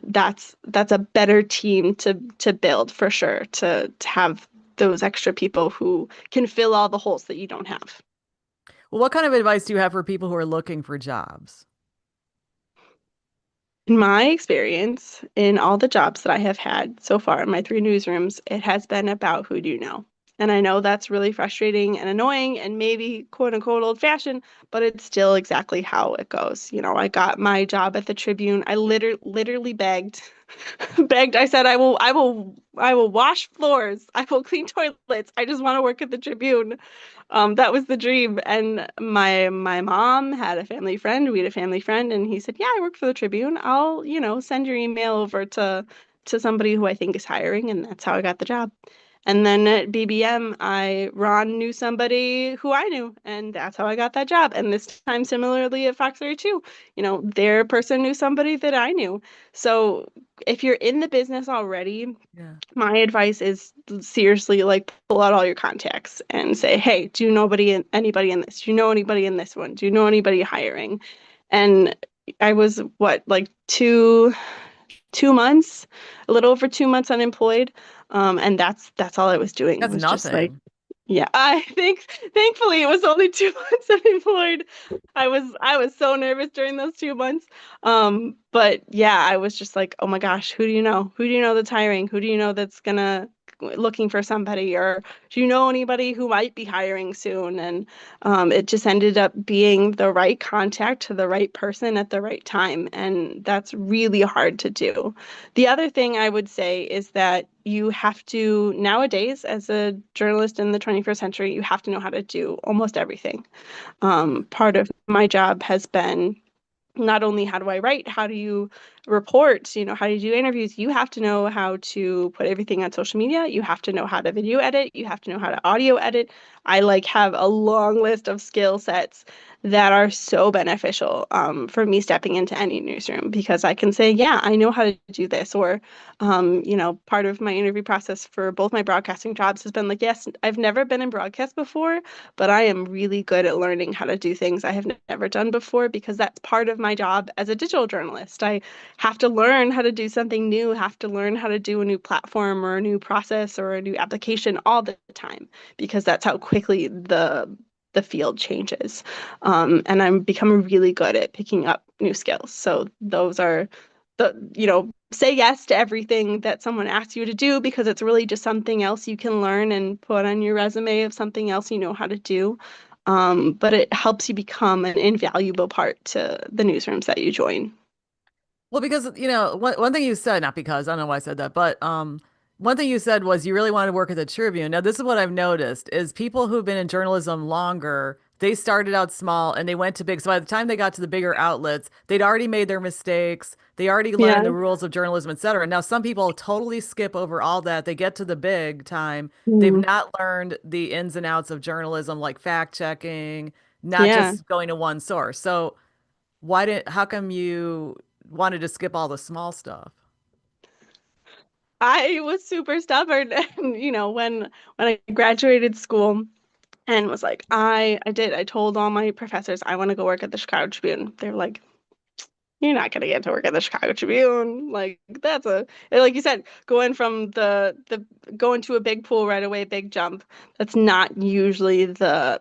that's a better team to build for sure, to have those extra people who can fill all the holes that you don't have. Well, what kind of advice do you have for people who are looking for jobs? In my experience, in all the jobs that I have had so far in my three newsrooms, it has been about who do you know. And I know that's really frustrating and annoying and maybe quote unquote old fashioned, but it's still exactly how it goes. I got my job at the Tribune. I literally begged, begged. I said, I will wash floors. I will clean toilets. I just want to work at the Tribune. That was the dream. And my mom had a family friend. We had a family friend, and he said, "Yeah, I work for the Tribune. I'll, send your email over to somebody who I think is hiring." And that's how I got the job. And then at BBM, Ron knew somebody who I knew, and that's how I got that job. And this time, similarly at Fox 32, their person knew somebody that I knew. So if you're in the business already, Yeah. my advice is seriously like pull out all your contacts and say, hey, do you know anybody in this? Do you know anybody in this one? Do you know anybody hiring? And I was what, like 2 months, a little over 2 months unemployed. And that's all I was doing That's was just like, nothing. yeah, I think thankfully it was only 2 months unemployed. I was so nervous during those 2 months. But yeah, I was just like, oh my gosh, who do you know? Who do you know that's hiring? Who do you know that's gonna looking for somebody? Or do you know anybody who might be hiring soon? And it just ended up being the right contact to the right person at the right time. And that's really hard to do. The other thing I would say is that you have to, nowadays, as a journalist in the 21st century, you have to know how to do almost everything. Part of my job has been not only how do I write, how do you report, how do you do interviews? You have to know how to put everything on social media. You have to know how to video edit. You have to know how to audio edit. I like have a long list of skill sets that are so beneficial for me stepping into any newsroom because I can say, yeah, I know how to do this. Or, part of my interview process for both my broadcasting jobs has been like, yes, I've never been in broadcast before, but I am really good at learning how to do things I have never done before because that's part of my job as a digital journalist. I have to learn how to do something new, have to learn how to do a new platform or a new process or a new application all the time because that's how quickly the field changes. And I'm becoming really good at picking up new skills. So those are the, say yes to everything that someone asks you to do because it's really just something else you can learn and put on your resume of something else you know how to do. But it helps you become an invaluable part to the newsrooms that you join. Well, because one thing you said, not because I don't know why I said that, but one thing you said was you really wanted to work at the Tribune. Now, this is what I've noticed is people who've been in journalism longer, they started out small and they went to big. So by the time they got to the bigger outlets, they'd already made their mistakes. They already learned Yeah. the rules of journalism, et cetera. Now, some people totally skip over all that. They get to the big time. They've Mm. not learned the ins and outs of journalism, like fact checking, not Yeah. just going to one source. So how come you wanted to skip all the small stuff? I was super stubborn and when I graduated school and was like I told all my professors I want to go work at the Chicago Tribune. They're like, you're not gonna get to work at the Chicago Tribune. Like that's like you said, going from the going to a big pool right away, big jump. That's not usually the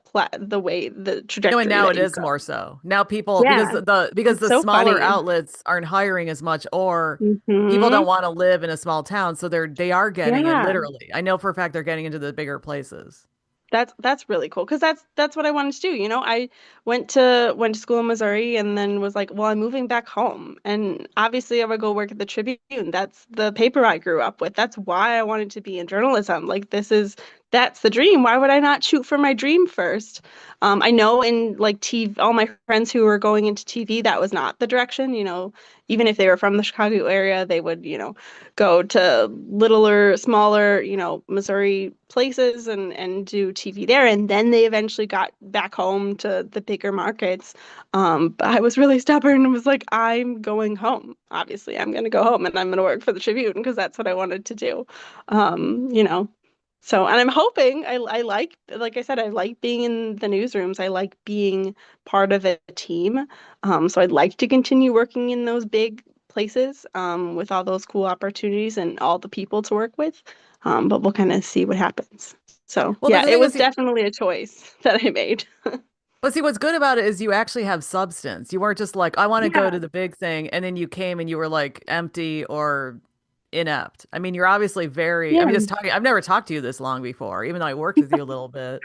way the And trajectory now that it you is go. more so. Now people because Yeah, the it's so smaller funny. outlets aren't hiring as much or people Hmm. don't want to live in a small town, so they are getting in Yeah. literally. I know for a fact they're getting into the bigger places. That's really cool because that's what I wanted to do. I went to school in Missouri and then was like, well, I'm moving back home, and obviously I would go work at the Tribune. That's the paper I grew up with. That's why I wanted to be in journalism. Like that's the dream. Why would I not shoot for my dream first? I know in like TV, all my friends who were going into TV, that was not the direction. Even if they were from the Chicago area, they would go to littler, smaller, Missouri places and do TV there. And then they eventually got back home to the bigger markets. But I was really stubborn and was like, I'm going home. Obviously, I'm going to go home and I'm going to work for the Tribune because that's what I wanted to do. Um, you know. So, and I'm hoping I like I said, I like being in the newsrooms. I like being part of a team. So I'd like to continue working in those big places with all those cool opportunities and all the people to work with. But we'll kind of see what happens. So Well, yeah, the it thing was is, definitely a choice that I made. but see, what's good about it is you actually have substance. You weren't just like, I want to go Yeah, to the big thing, and then you came and you were like empty or inept. I mean, you're obviously I mean, yeah. just talking, I've never talked to you this long before, even though I worked with you a little bit.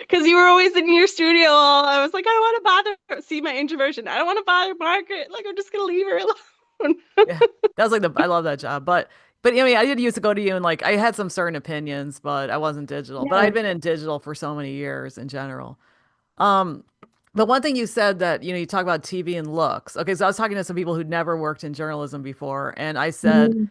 Because you were always in your studio. I was like, I don't want to bother. See my introversion. I don't want to bother Margaret. Like, I'm just gonna leave her alone. Yeah. That was like I love that job. But I mean I did used to go to you and like I had some certain opinions, but I wasn't digital. But Yeah. I'd been in digital for so many years in general. Um, but one thing you said that, you talk about TV and looks. Okay, so I was talking to some people who'd never worked in journalism before, and I said, Mm.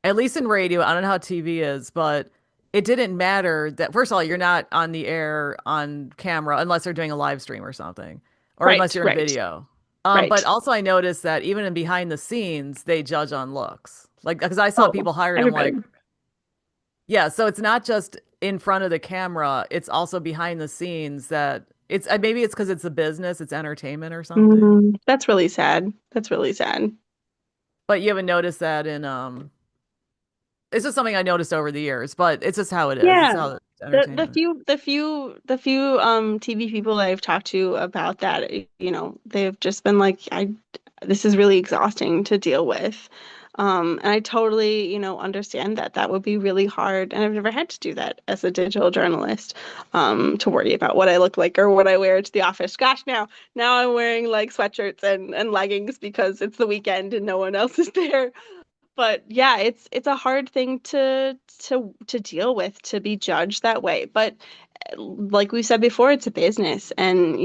at least in radio, I don't know how TV is, but it didn't matter that, first of all, you're not on the air on camera unless they're doing a live stream or something, or unless Right, you're in right, video. But right. also I noticed that even in behind the scenes, they judge on looks. Like, because I saw Oh, people hired, I'm everybody. like, yeah, so it's not just in front of the camera, it's also behind the scenes that maybe it's because it's a business, it's entertainment or something. That's really sad. That's really sad. But you haven't noticed that it's just something I noticed over the years, but it's just how it is. It's Yeah. how it's The entertainment. few TV people I've talked to about that, they've just been like, I this is really exhausting to deal with. And I totally, understand that that would be really hard. And I've never had to do that as a digital journalist, to worry about what I look like or what I wear to the office. Gosh, now I'm wearing like sweatshirts and leggings because it's the weekend and no one else is there. But yeah, it's a hard thing to deal with, to be judged that way. But like we said before, it's a business, and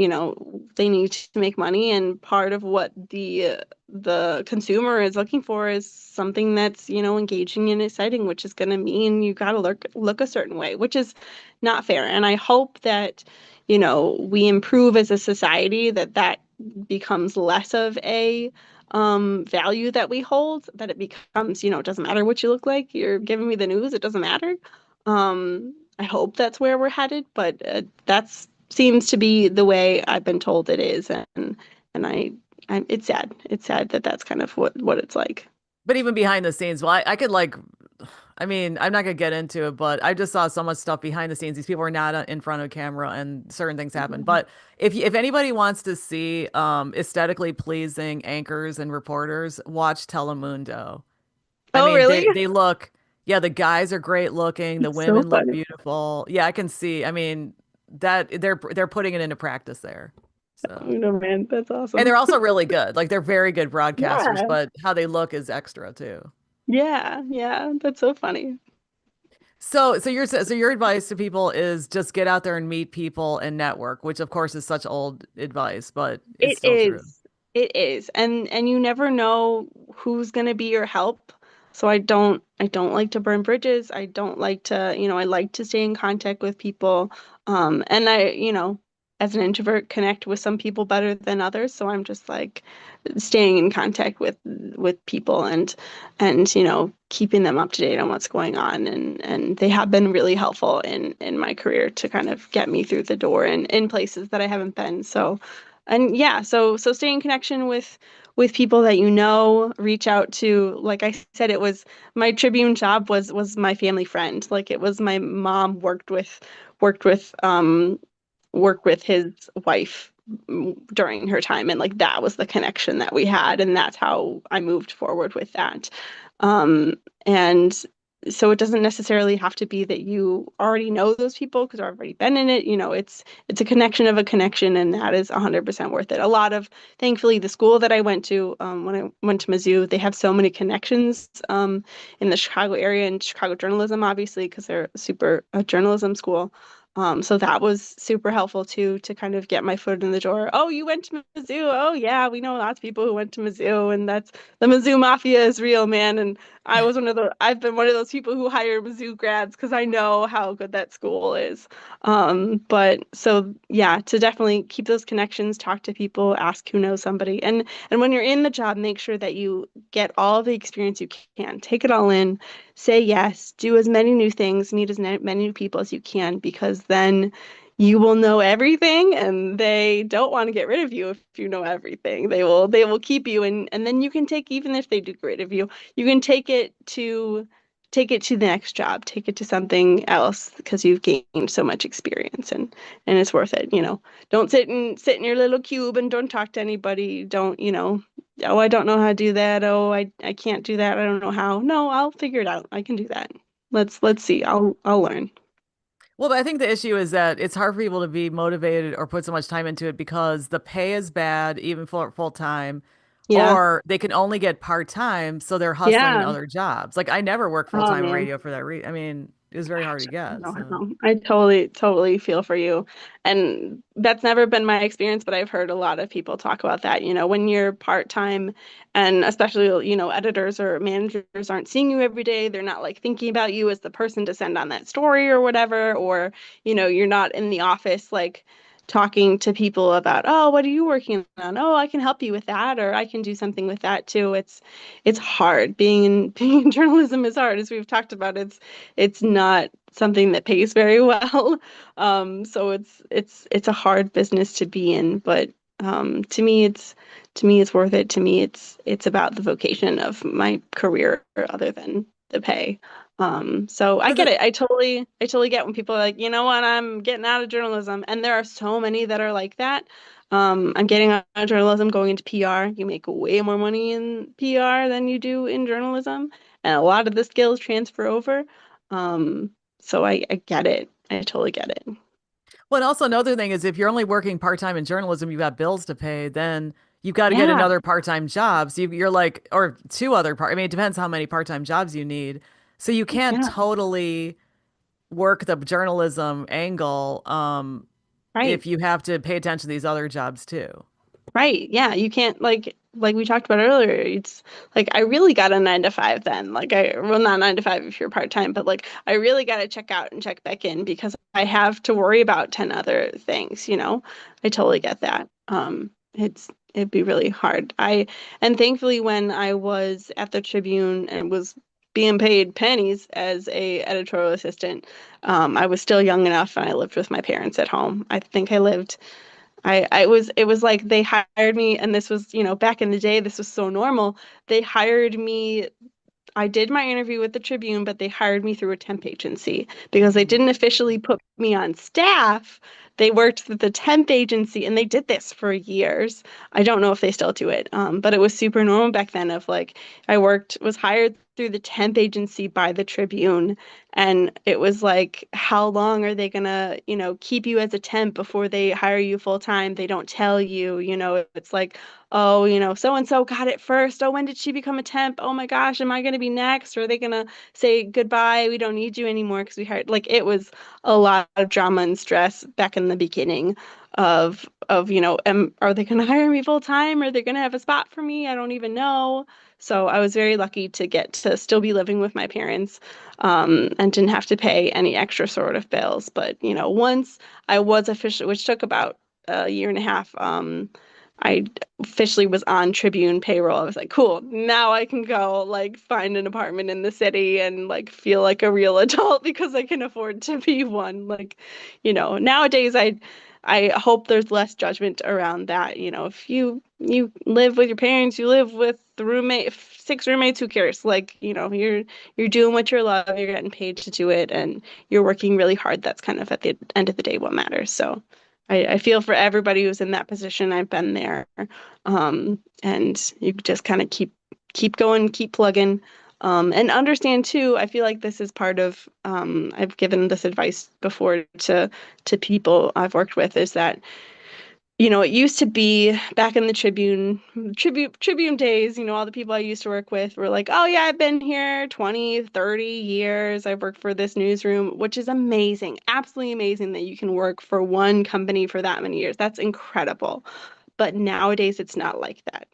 they need to make money, and part of what the consumer is looking for is something that's engaging and exciting, which is going to mean you got to look a certain way, which is not fair. And I hope that we improve as a society, that becomes less of a value that we hold, that it becomes, it doesn't matter what you look like, you're giving me the news, it doesn't matter. I hope that's where we're headed, but that's seems to be the way I've been told it is, and it's sad. It's sad that that's kind of what it's like. But even behind the scenes, well, I could like, I mean, I'm not gonna get into it, but I just saw so much stuff behind the scenes. These people are not in front of camera, and certain things happen. Mhm. But if anybody wants to see aesthetically pleasing anchors and reporters, watch Telemundo. I Oh, mean, really? they look, yeah, the guys are great looking, the It's so women look funny. beautiful. Yeah, I can see. I mean, that they're putting it into practice there. Oh, So, no, man, that's and awesome. they're also really good. Like they're very good broadcasters, Yeah. but how they look is extra too. Yeah, yeah, that's so funny. So your advice to people is just get out there and meet people and network, which of course is such old advice, but it's It still true. is. It is. And you never know who's going to be your help. So I don't like to burn bridges. I don't like to, I like to stay in contact with people. And as an introvert, connect with some people better than others. So I'm just like staying in contact with people and keeping them up to date on what's going on, and they have been really helpful in my career to kind of get me through the door and in places that I haven't been. So and yeah, so stay in connection with people that reach out to, like I said, it was my Tribune job was my family friend. Like it was my mom worked with worked with his wife during her time, and like that was the connection that we had, and that's how I moved forward with that. And so it doesn't necessarily have to be that you already know those people because I've already been in it. It's a connection of a connection, and that is 100% worth it. Thankfully, the school that I went to, when I went to Mizzou, they have so many connections in the Chicago area and Chicago journalism, obviously, because they're a super a journalism school. So that was super helpful too, to kind of get my foot in the door. Oh, you went to Mizzou. Oh, yeah, we know lots of people who went to Mizzou, and that's the Mizzou Mafia is real, man. And I've been one of those people who hire Mizzou grads because I know how good that school is. But so yeah, to definitely keep those connections, talk to people, ask who knows somebody, and when you're in the job, make sure that you get all the experience you can, take it all in, say yes, do as many new things, meet as many new people as you can, because then you will know everything and they don't want to get rid of you if you know everything. They will keep you, and then you can take, even if they do get rid of you, you can take it to the next job, take it to something else because you've gained so much experience, and it's worth it. Don't sit in your little cube and don't talk to anybody. Don't, oh, I don't know how to do that. Oh, I can't do that. I don't know how. No, I'll figure it out. I can do that. Let's see. I'll learn. Well, but I think the issue is that it's hard for people to be motivated or put so much time into it because the pay is bad, even for full time, Yeah. or they can only get part time, so they're hustling in Yeah. other jobs. Like I never worked full Oh time in man. radio for that reason. I mean, it was very hard to get. No, So. no, I totally feel for you. And that's never been my experience, but I've heard a lot of people talk about that. When you're part-time, and especially, editors or managers aren't seeing you every day, they're not like thinking about you as the person to send on that story or whatever, or, you're not in the office like talking to people about, oh, what are you working on? Oh, I can help you with that, or I can do something with that too. It's hard. Being in journalism is hard, as we've talked about. It's not something that pays very well. So it's a hard business to be in, but to me it's worth it. To me it's about the vocation of my career other than the pay. So I But get the, it. I totally get when people are like, you know what, I'm getting out of journalism, and there are so many that are like that. I'm getting out of journalism, going into PR. You make way more money in PR than you do in journalism, and a lot of the skills transfer over. Um, so I get it. I totally get it. well, and also another thing is if you're only working part time in journalism, you've got bills to pay, then you've got to get Yeah, another part time job. So you're like, or two other part. I mean, it depends how many part time jobs you need. So you can't yeah, totally work the journalism angle right. if you have to pay attention to these other jobs too. Right. Yeah, you can't like we talked about earlier. It's like I really got a 9 to 5 then. Like well, not 9 to 5 if you're part-time, but like I really got to check out and check back in because I have to worry about 10 other things. I totally get that. It'd be really hard. And thankfully when I was at the Tribune and was being paid pennies as a editorial assistant, I was still young enough and I lived with my parents at home. I think I lived it was like they hired me, and this was, back in the day, this was so normal. They hired me. I did my interview with the Tribune, but they hired me through a temp agency because they Mm. didn't officially put me on staff. They worked with the temp agency, and they did this for years. I don't know if they still do it, but it was super normal back then. Of like, was hired through the temp agency by the Tribune, and it was like, how long are they gonna, keep you as a temp before they hire you full time? They don't tell you, it's like, oh, so and so got it first. Oh, when did she become a temp? Oh my gosh, am I gonna be next? Or are they gonna say goodbye? We don't need you anymore because we hired. Like it was a lot of drama and stress back in the beginning of are they going to hire me full time? Are they going to have a spot for me? I don't even know. So I was very lucky to get to still be living with my parents, and didn't have to pay any extra sort of bills. But once I was officially, which took about a year and a half, I officially was on Tribune payroll. I was like, cool, now I can go like find an apartment in the city and like feel like a real adult because I can afford to be one. Like, nowadays I hope there's less judgment around that. If you live with your parents, you live with the roommate, six roommates, who cares? Like, you're doing what you love, you're getting paid to do it, and you're working really hard. That's kind of at the end of the day what matters. So I feel for everybody who's in that position. I've been there. And you just kind of keep going, keep plugging. And understand too, I feel like this is part of, I've given this advice before to people I've worked with, is that, it used to be back in the Tribune days, all the people I used to work with were like, oh yeah, I've been here 20, 30 years. I've worked for this newsroom, which is amazing. Absolutely amazing that you can work for one company for that many years. That's incredible. But nowadays, it's not like that.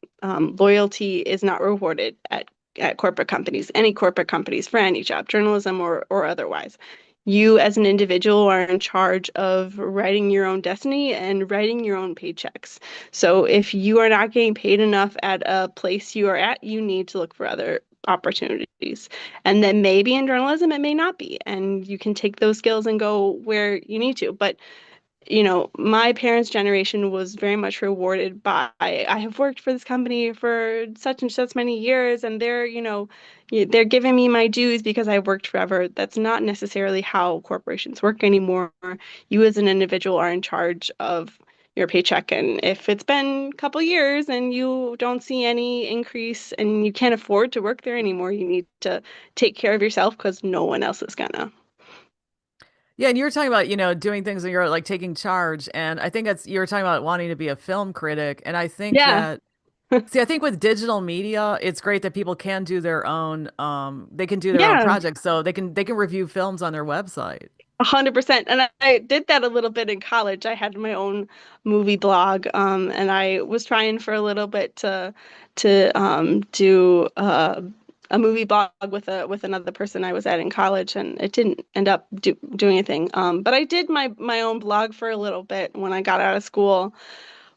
Loyalty is not rewarded at corporate companies, any corporate companies, for any job, journalism or otherwise. You, as an individual, are in charge of writing your own destiny and writing your own paychecks. So if you are not getting paid enough at a place you are at, you need to look for other opportunities. And then maybe in journalism, it may not be, and you can take those skills and go where you need to. But my parents' generation was very much rewarded by, I have worked for this company for such and such many years, and they're giving me my dues because I worked forever. That's not necessarily how corporations work anymore. You as an individual are in charge of your paycheck, and if it's been a couple years and you don't see any increase and you can't afford to work there anymore, you need to take care of yourself because no one else is gonna. Yeah, and you were talking about, doing things when you're like taking charge. And I think you were talking about wanting to be a film critic. And I think Yeah. that, see, I think with digital media, it's great that people can do they can do their own Yeah. projects. So they can review films on their website. 100%. And I did that a little bit in college. I had my own movie blog, and I was trying for a little bit to do a movie blog with another person I was at in college, and it didn't end up doing anything. But I did my own blog for a little bit when I got out of school,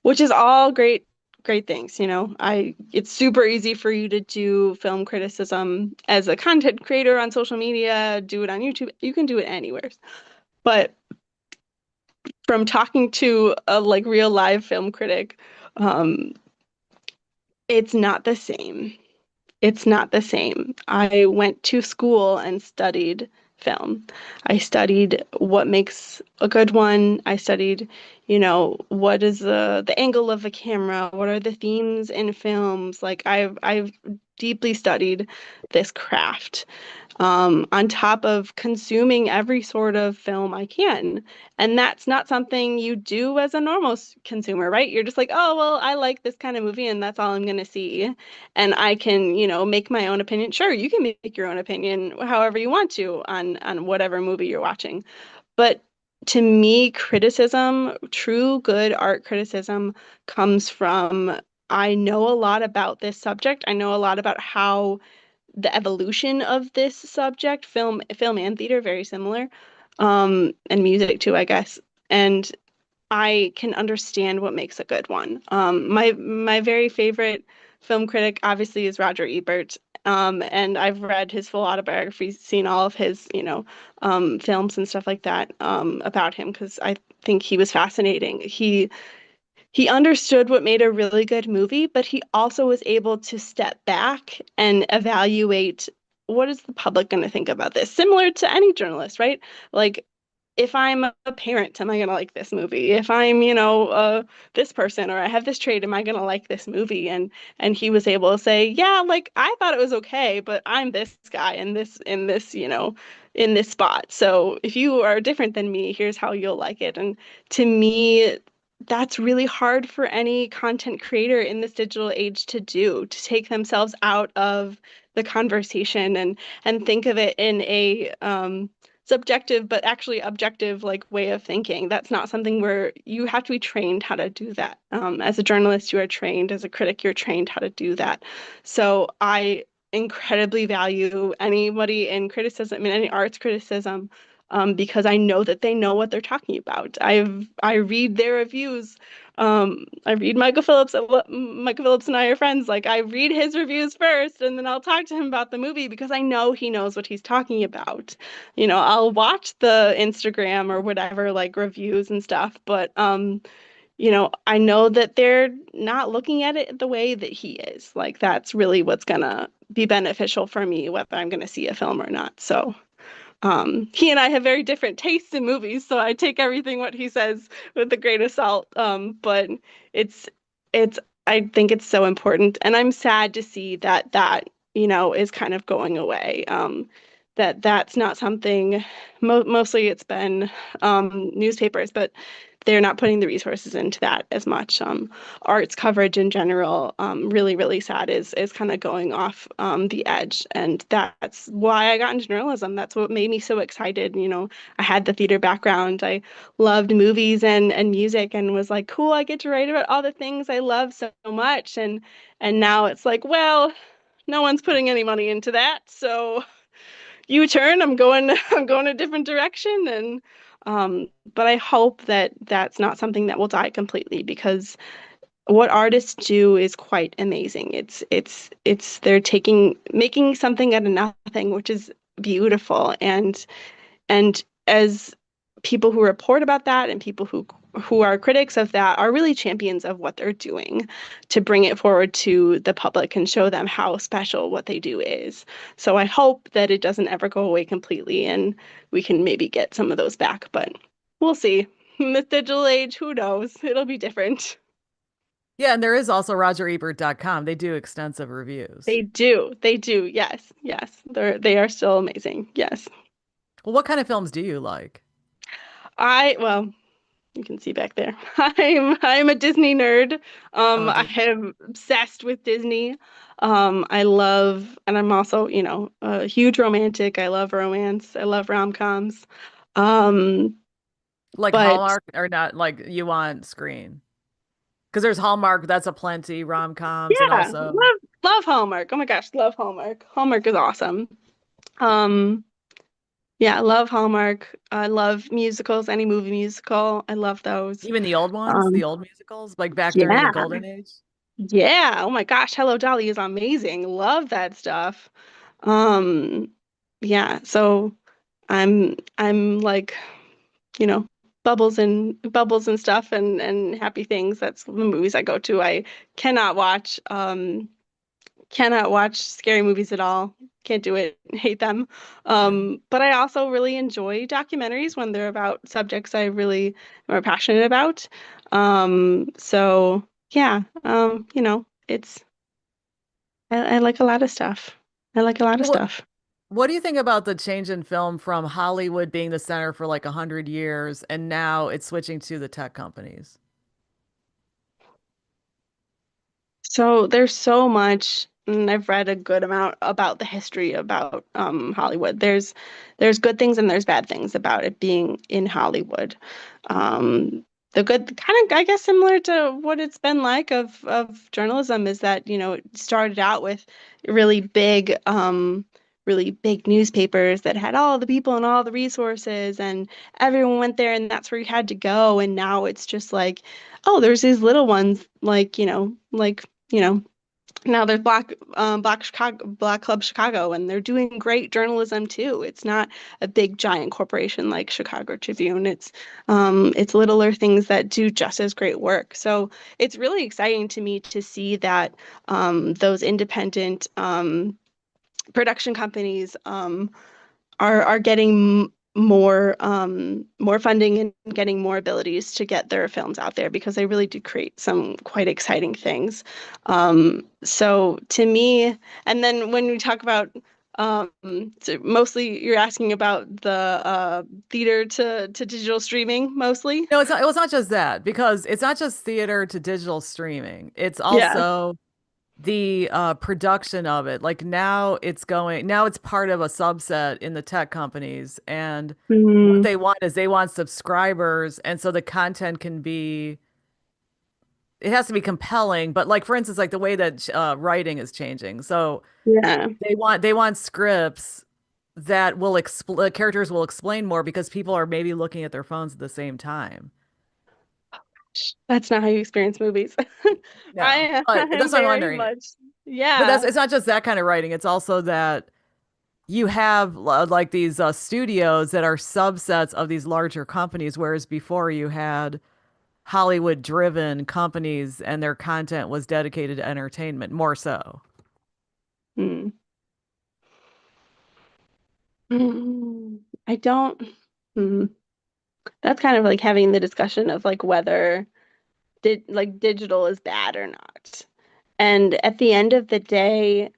which is all great things. It's super easy for you to do film criticism as a content creator on social media, do it on YouTube. You can do it anywhere. But from talking to a like real live film critic, um, it's not the same. It's not the same. I went to school and studied film. I studied what makes a good one. I studied, what is the angle of the camera? What are the themes in films? Like I've deeply studied this craft, on top of consuming every sort of film I can. And that's not something you do as a normal consumer, right? You're just like, oh, well, I like this kind of movie and that's all I'm going to see. And I can, make my own opinion. Sure, you can make your own opinion however you want to on whatever movie you're watching. But to me, criticism, true good art criticism, comes from, I know a lot about this subject. I know a lot about how the evolution of this subject, film and theater, very similar, and music too, I guess. And I can understand what makes a good one. My very favorite film critic obviously is Roger Ebert. And I've read his full autobiography, seen all of his, films and stuff like that, about him because I think he was fascinating. He understood what made a really good movie, but he also was able to step back and evaluate, what is the public going to think about this? Similar to any journalist, right? Like, if I'm a parent, am I gonna like this movie? If I'm, this person or I have this trait, am I gonna like this movie? And he was able to say, yeah, like I thought it was okay, but I'm this guy in this spot. So if you are different than me, here's how you'll like it. And to me, that's really hard for any content creator in this digital age to do, to take themselves out of the conversation and think of it in a subjective but actually objective like way of thinking. That's not something where you have to be trained how to do that. As a journalist, you are trained. As a critic, you're trained how to do that. So I incredibly value anybody in criticism, I mean, any arts criticism, because I know that they know what they're talking about. I read their reviews. I read Michael Phillips and I are friends. Like I read his reviews first, and then I'll talk to him about the movie because I know he knows what he's talking about. I'll watch the Instagram or whatever, like reviews and stuff, but I know that they're not looking at it the way that he is. Like that's really what's gonna be beneficial for me, whether I'm gonna see a film or not. So he and I have very different tastes in movies, so I take everything what he says with a grain of salt. But it's it's I think it's so important, and I'm sad to see that is kind of going away. That's not something. Mostly it's been newspapers, but they're not putting the resources into that as much. Arts coverage in general, really, really sad, is kind of going off the edge. And that's why I got into journalism. That's what made me so excited. I had the theater background. I loved movies and music and was like, cool, I get to write about all the things I love so much. And now it's like, well, no one's putting any money into that. So U-turn, I'm going a different direction. And but I hope that that's not something that will die completely because what artists do is quite amazing. It's they're making something out of nothing, which is beautiful. And as people who report about that and people who are critics of that are really champions of what they're doing to bring it forward to the public and show them how special what they do is. So I hope that it doesn't ever go away completely and we can maybe get some of those back, but we'll see. In this digital age, who knows? It'll be different. Yeah, and there is also RogerEbert.com. They do extensive reviews. They do. They do. Yes. Yes. They are still amazing. Yes. Well, what kind of films do you like? Well, you can see back there. I'm a Disney nerd. Oh, I am obsessed with Disney. I love, and I'm also, a huge romantic. I love romance. I love rom-coms. Um, like but Hallmark or not? Like you want screen? Because there's Hallmark, that's a plenty, rom-coms, and yeah, also love Hallmark. Oh my gosh, love Hallmark. Hallmark is awesome. Um, yeah, I love Hallmark. I love musicals, any movie musical. I love those. even the old ones, Um, the old musicals, like back during the yeah. golden age. Yeah. Oh my gosh, Hello Dolly is amazing. Love that stuff. Um, yeah, so I'm like, you know, bubbles and stuff and happy things. That's the movies I go to. I cannot watch cannot watch scary movies at all. Can't do it. Hate them. Yeah. But I also really enjoy documentaries when they're about subjects I really am passionate about. So yeah, it's I like a lot of stuff. I like a lot of What stuff. what do you think about the change in film from Hollywood being the center for like 100 years and now it's switching to the tech companies? So there's so much, and I've read a good amount about the history about Hollywood. There's good things and there's bad things about it being in Hollywood. The good kind of I guess similar to what it's been like of journalism is that, it started out with really big really big newspapers that had all the people and all the resources and everyone went there and that's where you had to go. And now it's just like, oh, there's these little ones you know, now there's Black Club Chicago, and they're doing great journalism too. It's not a big giant corporation like Chicago Tribune. It's littler things that do just as great work. So it's really exciting to me to see that those independent production companies are getting more funding and getting more abilities to get their films out there because they really do create some quite exciting things. So to me, and then when we talk about um, so mostly you're asking about the theater to digital streaming mostly. No, it's not, it was not just that because it's not just theater to digital streaming. It's Yeah. also the production of it. Like now it's part of a subset in the tech companies. And what Mm, they want is they want subscribers. And so the content can be, it has to be compelling. But like, for instance, like the way that writing is changing. So yeah. they want scripts that will expl characters will explain more because people are maybe looking at their phones at the same time. That's not how you experience movies. No, I but am that's what I'm very wondering. much. But Yeah. it's not just that kind of writing. It's also that you have like these studios that are subsets of these larger companies, whereas before you had Hollywood driven companies and their content was dedicated to entertainment more so. Mm. Mm. I don't. Mm. That's kind of like having the discussion of like whether digital is bad or not. And at the end of the day,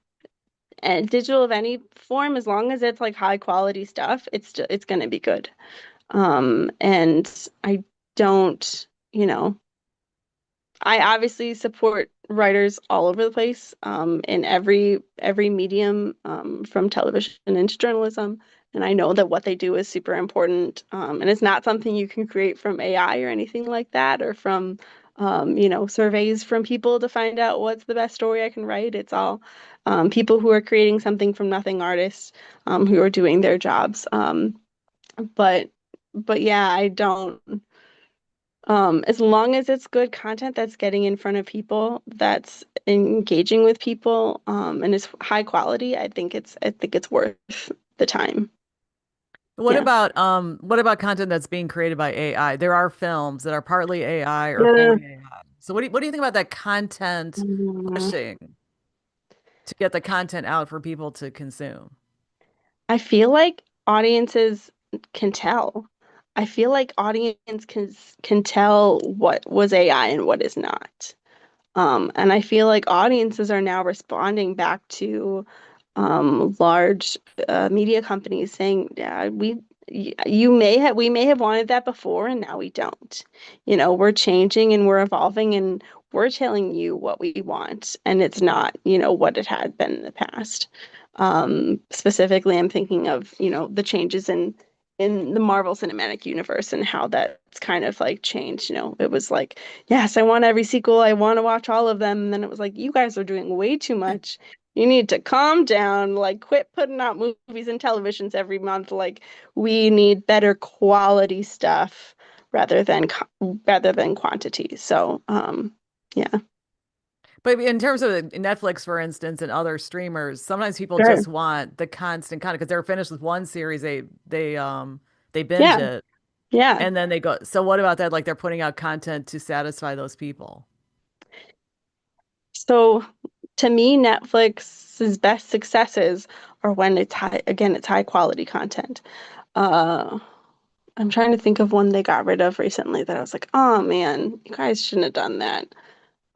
digital of any form, as long as it's like high quality stuff, it's going to be good. And I don't, you know, I obviously support writers all over the place, in every medium, from television into journalism. And I know that what they do is super important. And it's not something you can create from AI or anything like that, or from surveys from people to find out what's the best story I can write. It's all people who are creating something from nothing, artists who are doing their jobs. But but yeah, I don't. As long as it's good content that's getting in front of people, that's engaging with people, and is high quality, I think it's worth the time. Yeah. What about content that's being created by AI? There are films that are partly AI or Yeah. fully AI. So what do you think about that content Mm, pushing to get the content out for people to consume? I feel like audiences can tell. I feel like can tell what was AI and what is not. And I feel like audiences are now responding back to large media companies saying, "Yeah, we may have wanted that before, and now we don't. You know, we're changing and we're evolving, and we're telling you what we want, and it's not, what it had been in the past." Specifically, I'm thinking of, the changes in the Marvel Cinematic Universe and how that's kind of like changed. It was like, yes, I want every sequel. I want to watch all of them. And then it was like, you guys are doing way too much. You need to calm down, like quit putting out movies and televisions every month. Like we need better quality stuff rather than quantity. So, yeah. But in terms of Netflix, for instance, and other streamers, sometimes people Sure. just want the constant content because they're finished with one series, they binge Yeah. it Yeah. and then they go. So what about that? Like they're putting out content to satisfy those people. So to me, Netflix's best successes are when it's high quality content. Uh, I'm trying to think of one they got rid of recently that I was like, oh man, you guys shouldn't have done that.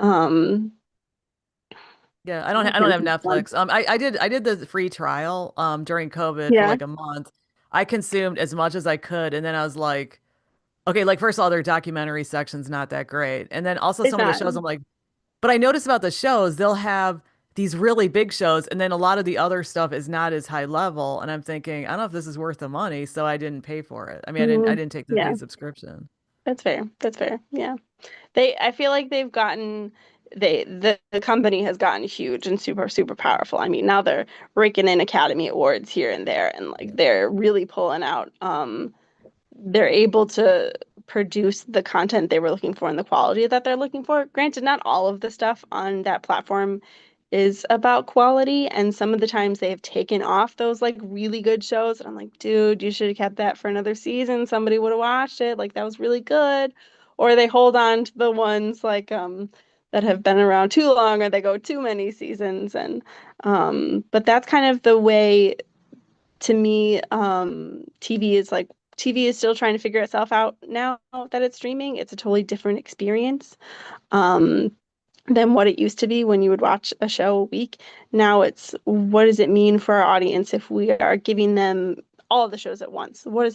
Um, Yeah, I I don't can't have think of one. Netflix. I did the free trial during COVID for Yeah, like a month. I consumed as much as I could, and then I was like, okay, like first of all, their documentary section's not that great, and then also it's some of the not. shows I'm like, but I noticed about the shows, they'll have these really big shows, and then a lot of the other stuff is not as high level, and I'm thinking, I don't know if this is worth the money, so I didn't pay for it. I mean, I Mhm. didn't take the Yeah, paid subscription. that's fair. That's fair. Yeah. I feel like the company has gotten huge and super, super powerful. I mean, now they're raking in Academy Awards here and there, and like they're really pulling out. They're able to produce the content they were looking for and the quality that they're looking for. Granted, not all of the stuff on that platform is about quality, and some of the times they have taken off those like really good shows, and I'm like, dude, you should have kept that for another season. Somebody would have watched it. Like that was really good. Or they hold on to the ones like that have been around too long, or they go too many seasons, and but that's kind of the way To me, TV is still trying to figure itself out now that it's streaming. It's a totally different experience. Um, than what it used to be when you would watch a show a week. Now it's what does it mean for our audience if we are giving them all of the shows at once? What is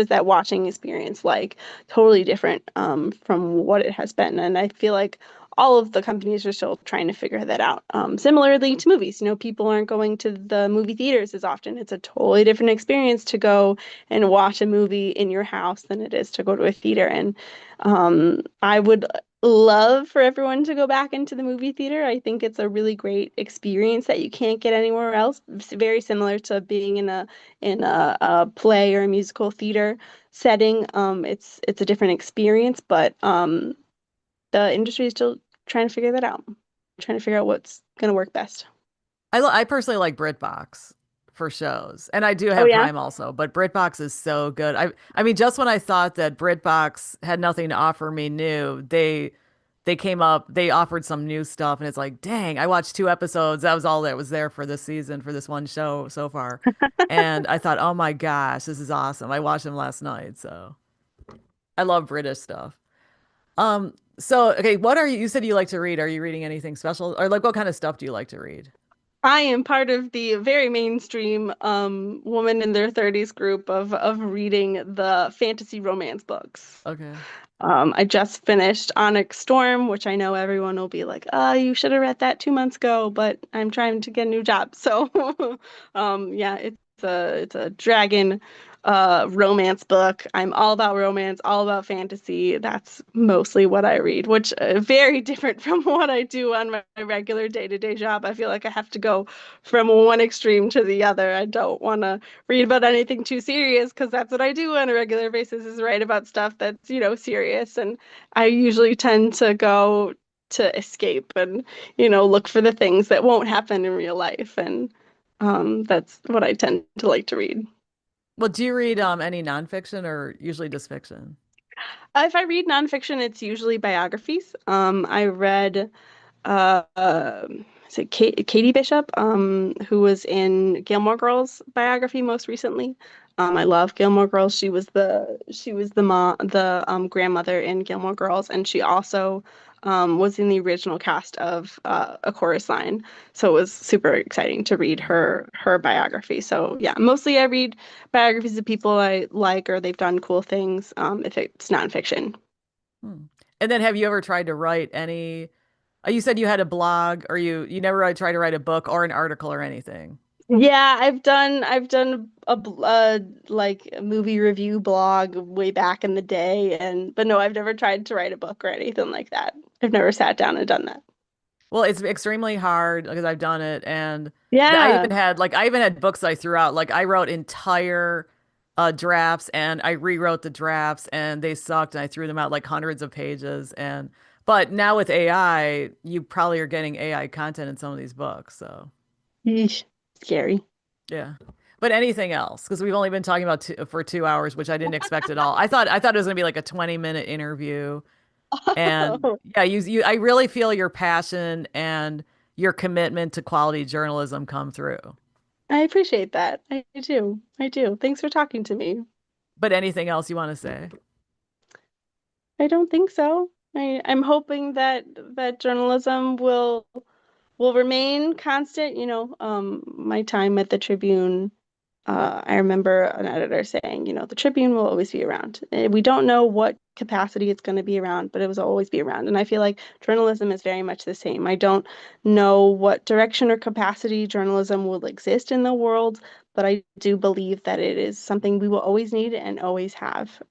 that watching experience like? Totally different from what it has been. And I feel like all of the companies are still trying to figure that out. Similarly to movies, people aren't going to the movie theaters as often. It's a totally different experience to go and watch a movie in your house than it is to go to a theater. And I would love for everyone to go back into the movie theater. I think it's a really great experience that you can't get anywhere else. It's very similar to being in a play or a musical theater setting. It's a different experience, but the industry is still trying to figure that out. Trying to figure out what's going to work best. I personally like BritBox for shows, and I do Oh have yeah. Prime also. But BritBox is so good. I mean, just when I thought that BritBox had nothing to offer me new, they came up, they offered some new stuff, and it's like, dang, I watched 2 episodes. That was all that was there for this season for this one show so far, and I thought, oh my gosh, this is awesome. I watched them last night, so I love British stuff. So okay, what are you? You said you like to read. Are you reading anything special, or like what kind of stuff do you like to read? I am part of the very mainstream woman in their 30s group of reading the fantasy romance books. Okay. I just finished Onyx Storm, which I know everyone will be like, you should have read that 2 months ago, but I'm trying to get a new job. So, yeah, it's a dragon romance book. I'm all about romance, all about fantasy. That's mostly what I read, which very different from what I do on my regular day-to-day job. I feel like I have to go from one extreme to the other. I don't want to read about anything too serious because that's what I do on a regular basis is write about stuff that's, serious. And I usually tend to go to escape and, look for the things that won't happen in real life. And that's what I tend to like to read. Well, do you read any nonfiction or usually just fiction? If I read nonfiction, it's usually biographies. I read uh, is it Katie Bishop, who was in Gilmore Girls biography most recently. I love Gilmore Girls. She was the mom, the grandmother in Gilmore Girls, and she also was in the original cast of A Chorus Line. So it was super exciting to read her biography. So yeah, mostly I read biographies of people I like or they've done cool things. If it's nonfiction. Hmm. And then have you ever tried to write any? You said you had a blog, or you never really tried to write a book or an article or anything. Yeah, I've done like a movie review blog way back in the day and but no, I've never tried to write a book or anything like that. I've never sat down and done that. Well, it's extremely hard because I've done it, and Yeah. I even had books I threw out. Like I wrote entire drafts, and I rewrote the drafts, and they sucked, and I threw them out like hundreds of pages. And but now with AI, you probably are getting AI content in some of these books. So Yeesh. Scary. yeah. But anything else? Because we've only been talking about for 2 hours, which I didn't expect at all. I thought it was gonna be like a 20-minute interview. And yeah, I really feel your passion and your commitment to quality journalism come through. I appreciate that. I do. I do. Thanks for talking to me. But anything else you want to say? I don't think so. I'm hoping that journalism will remain constant. My time at the Tribune, I remember an editor saying, the Tribune will always be around. We don't know what capacity it's going to be around, but it will always be around. And I feel like journalism is very much the same. I don't know what direction or capacity journalism will exist in the world, but I do believe that it is something we will always need and always have.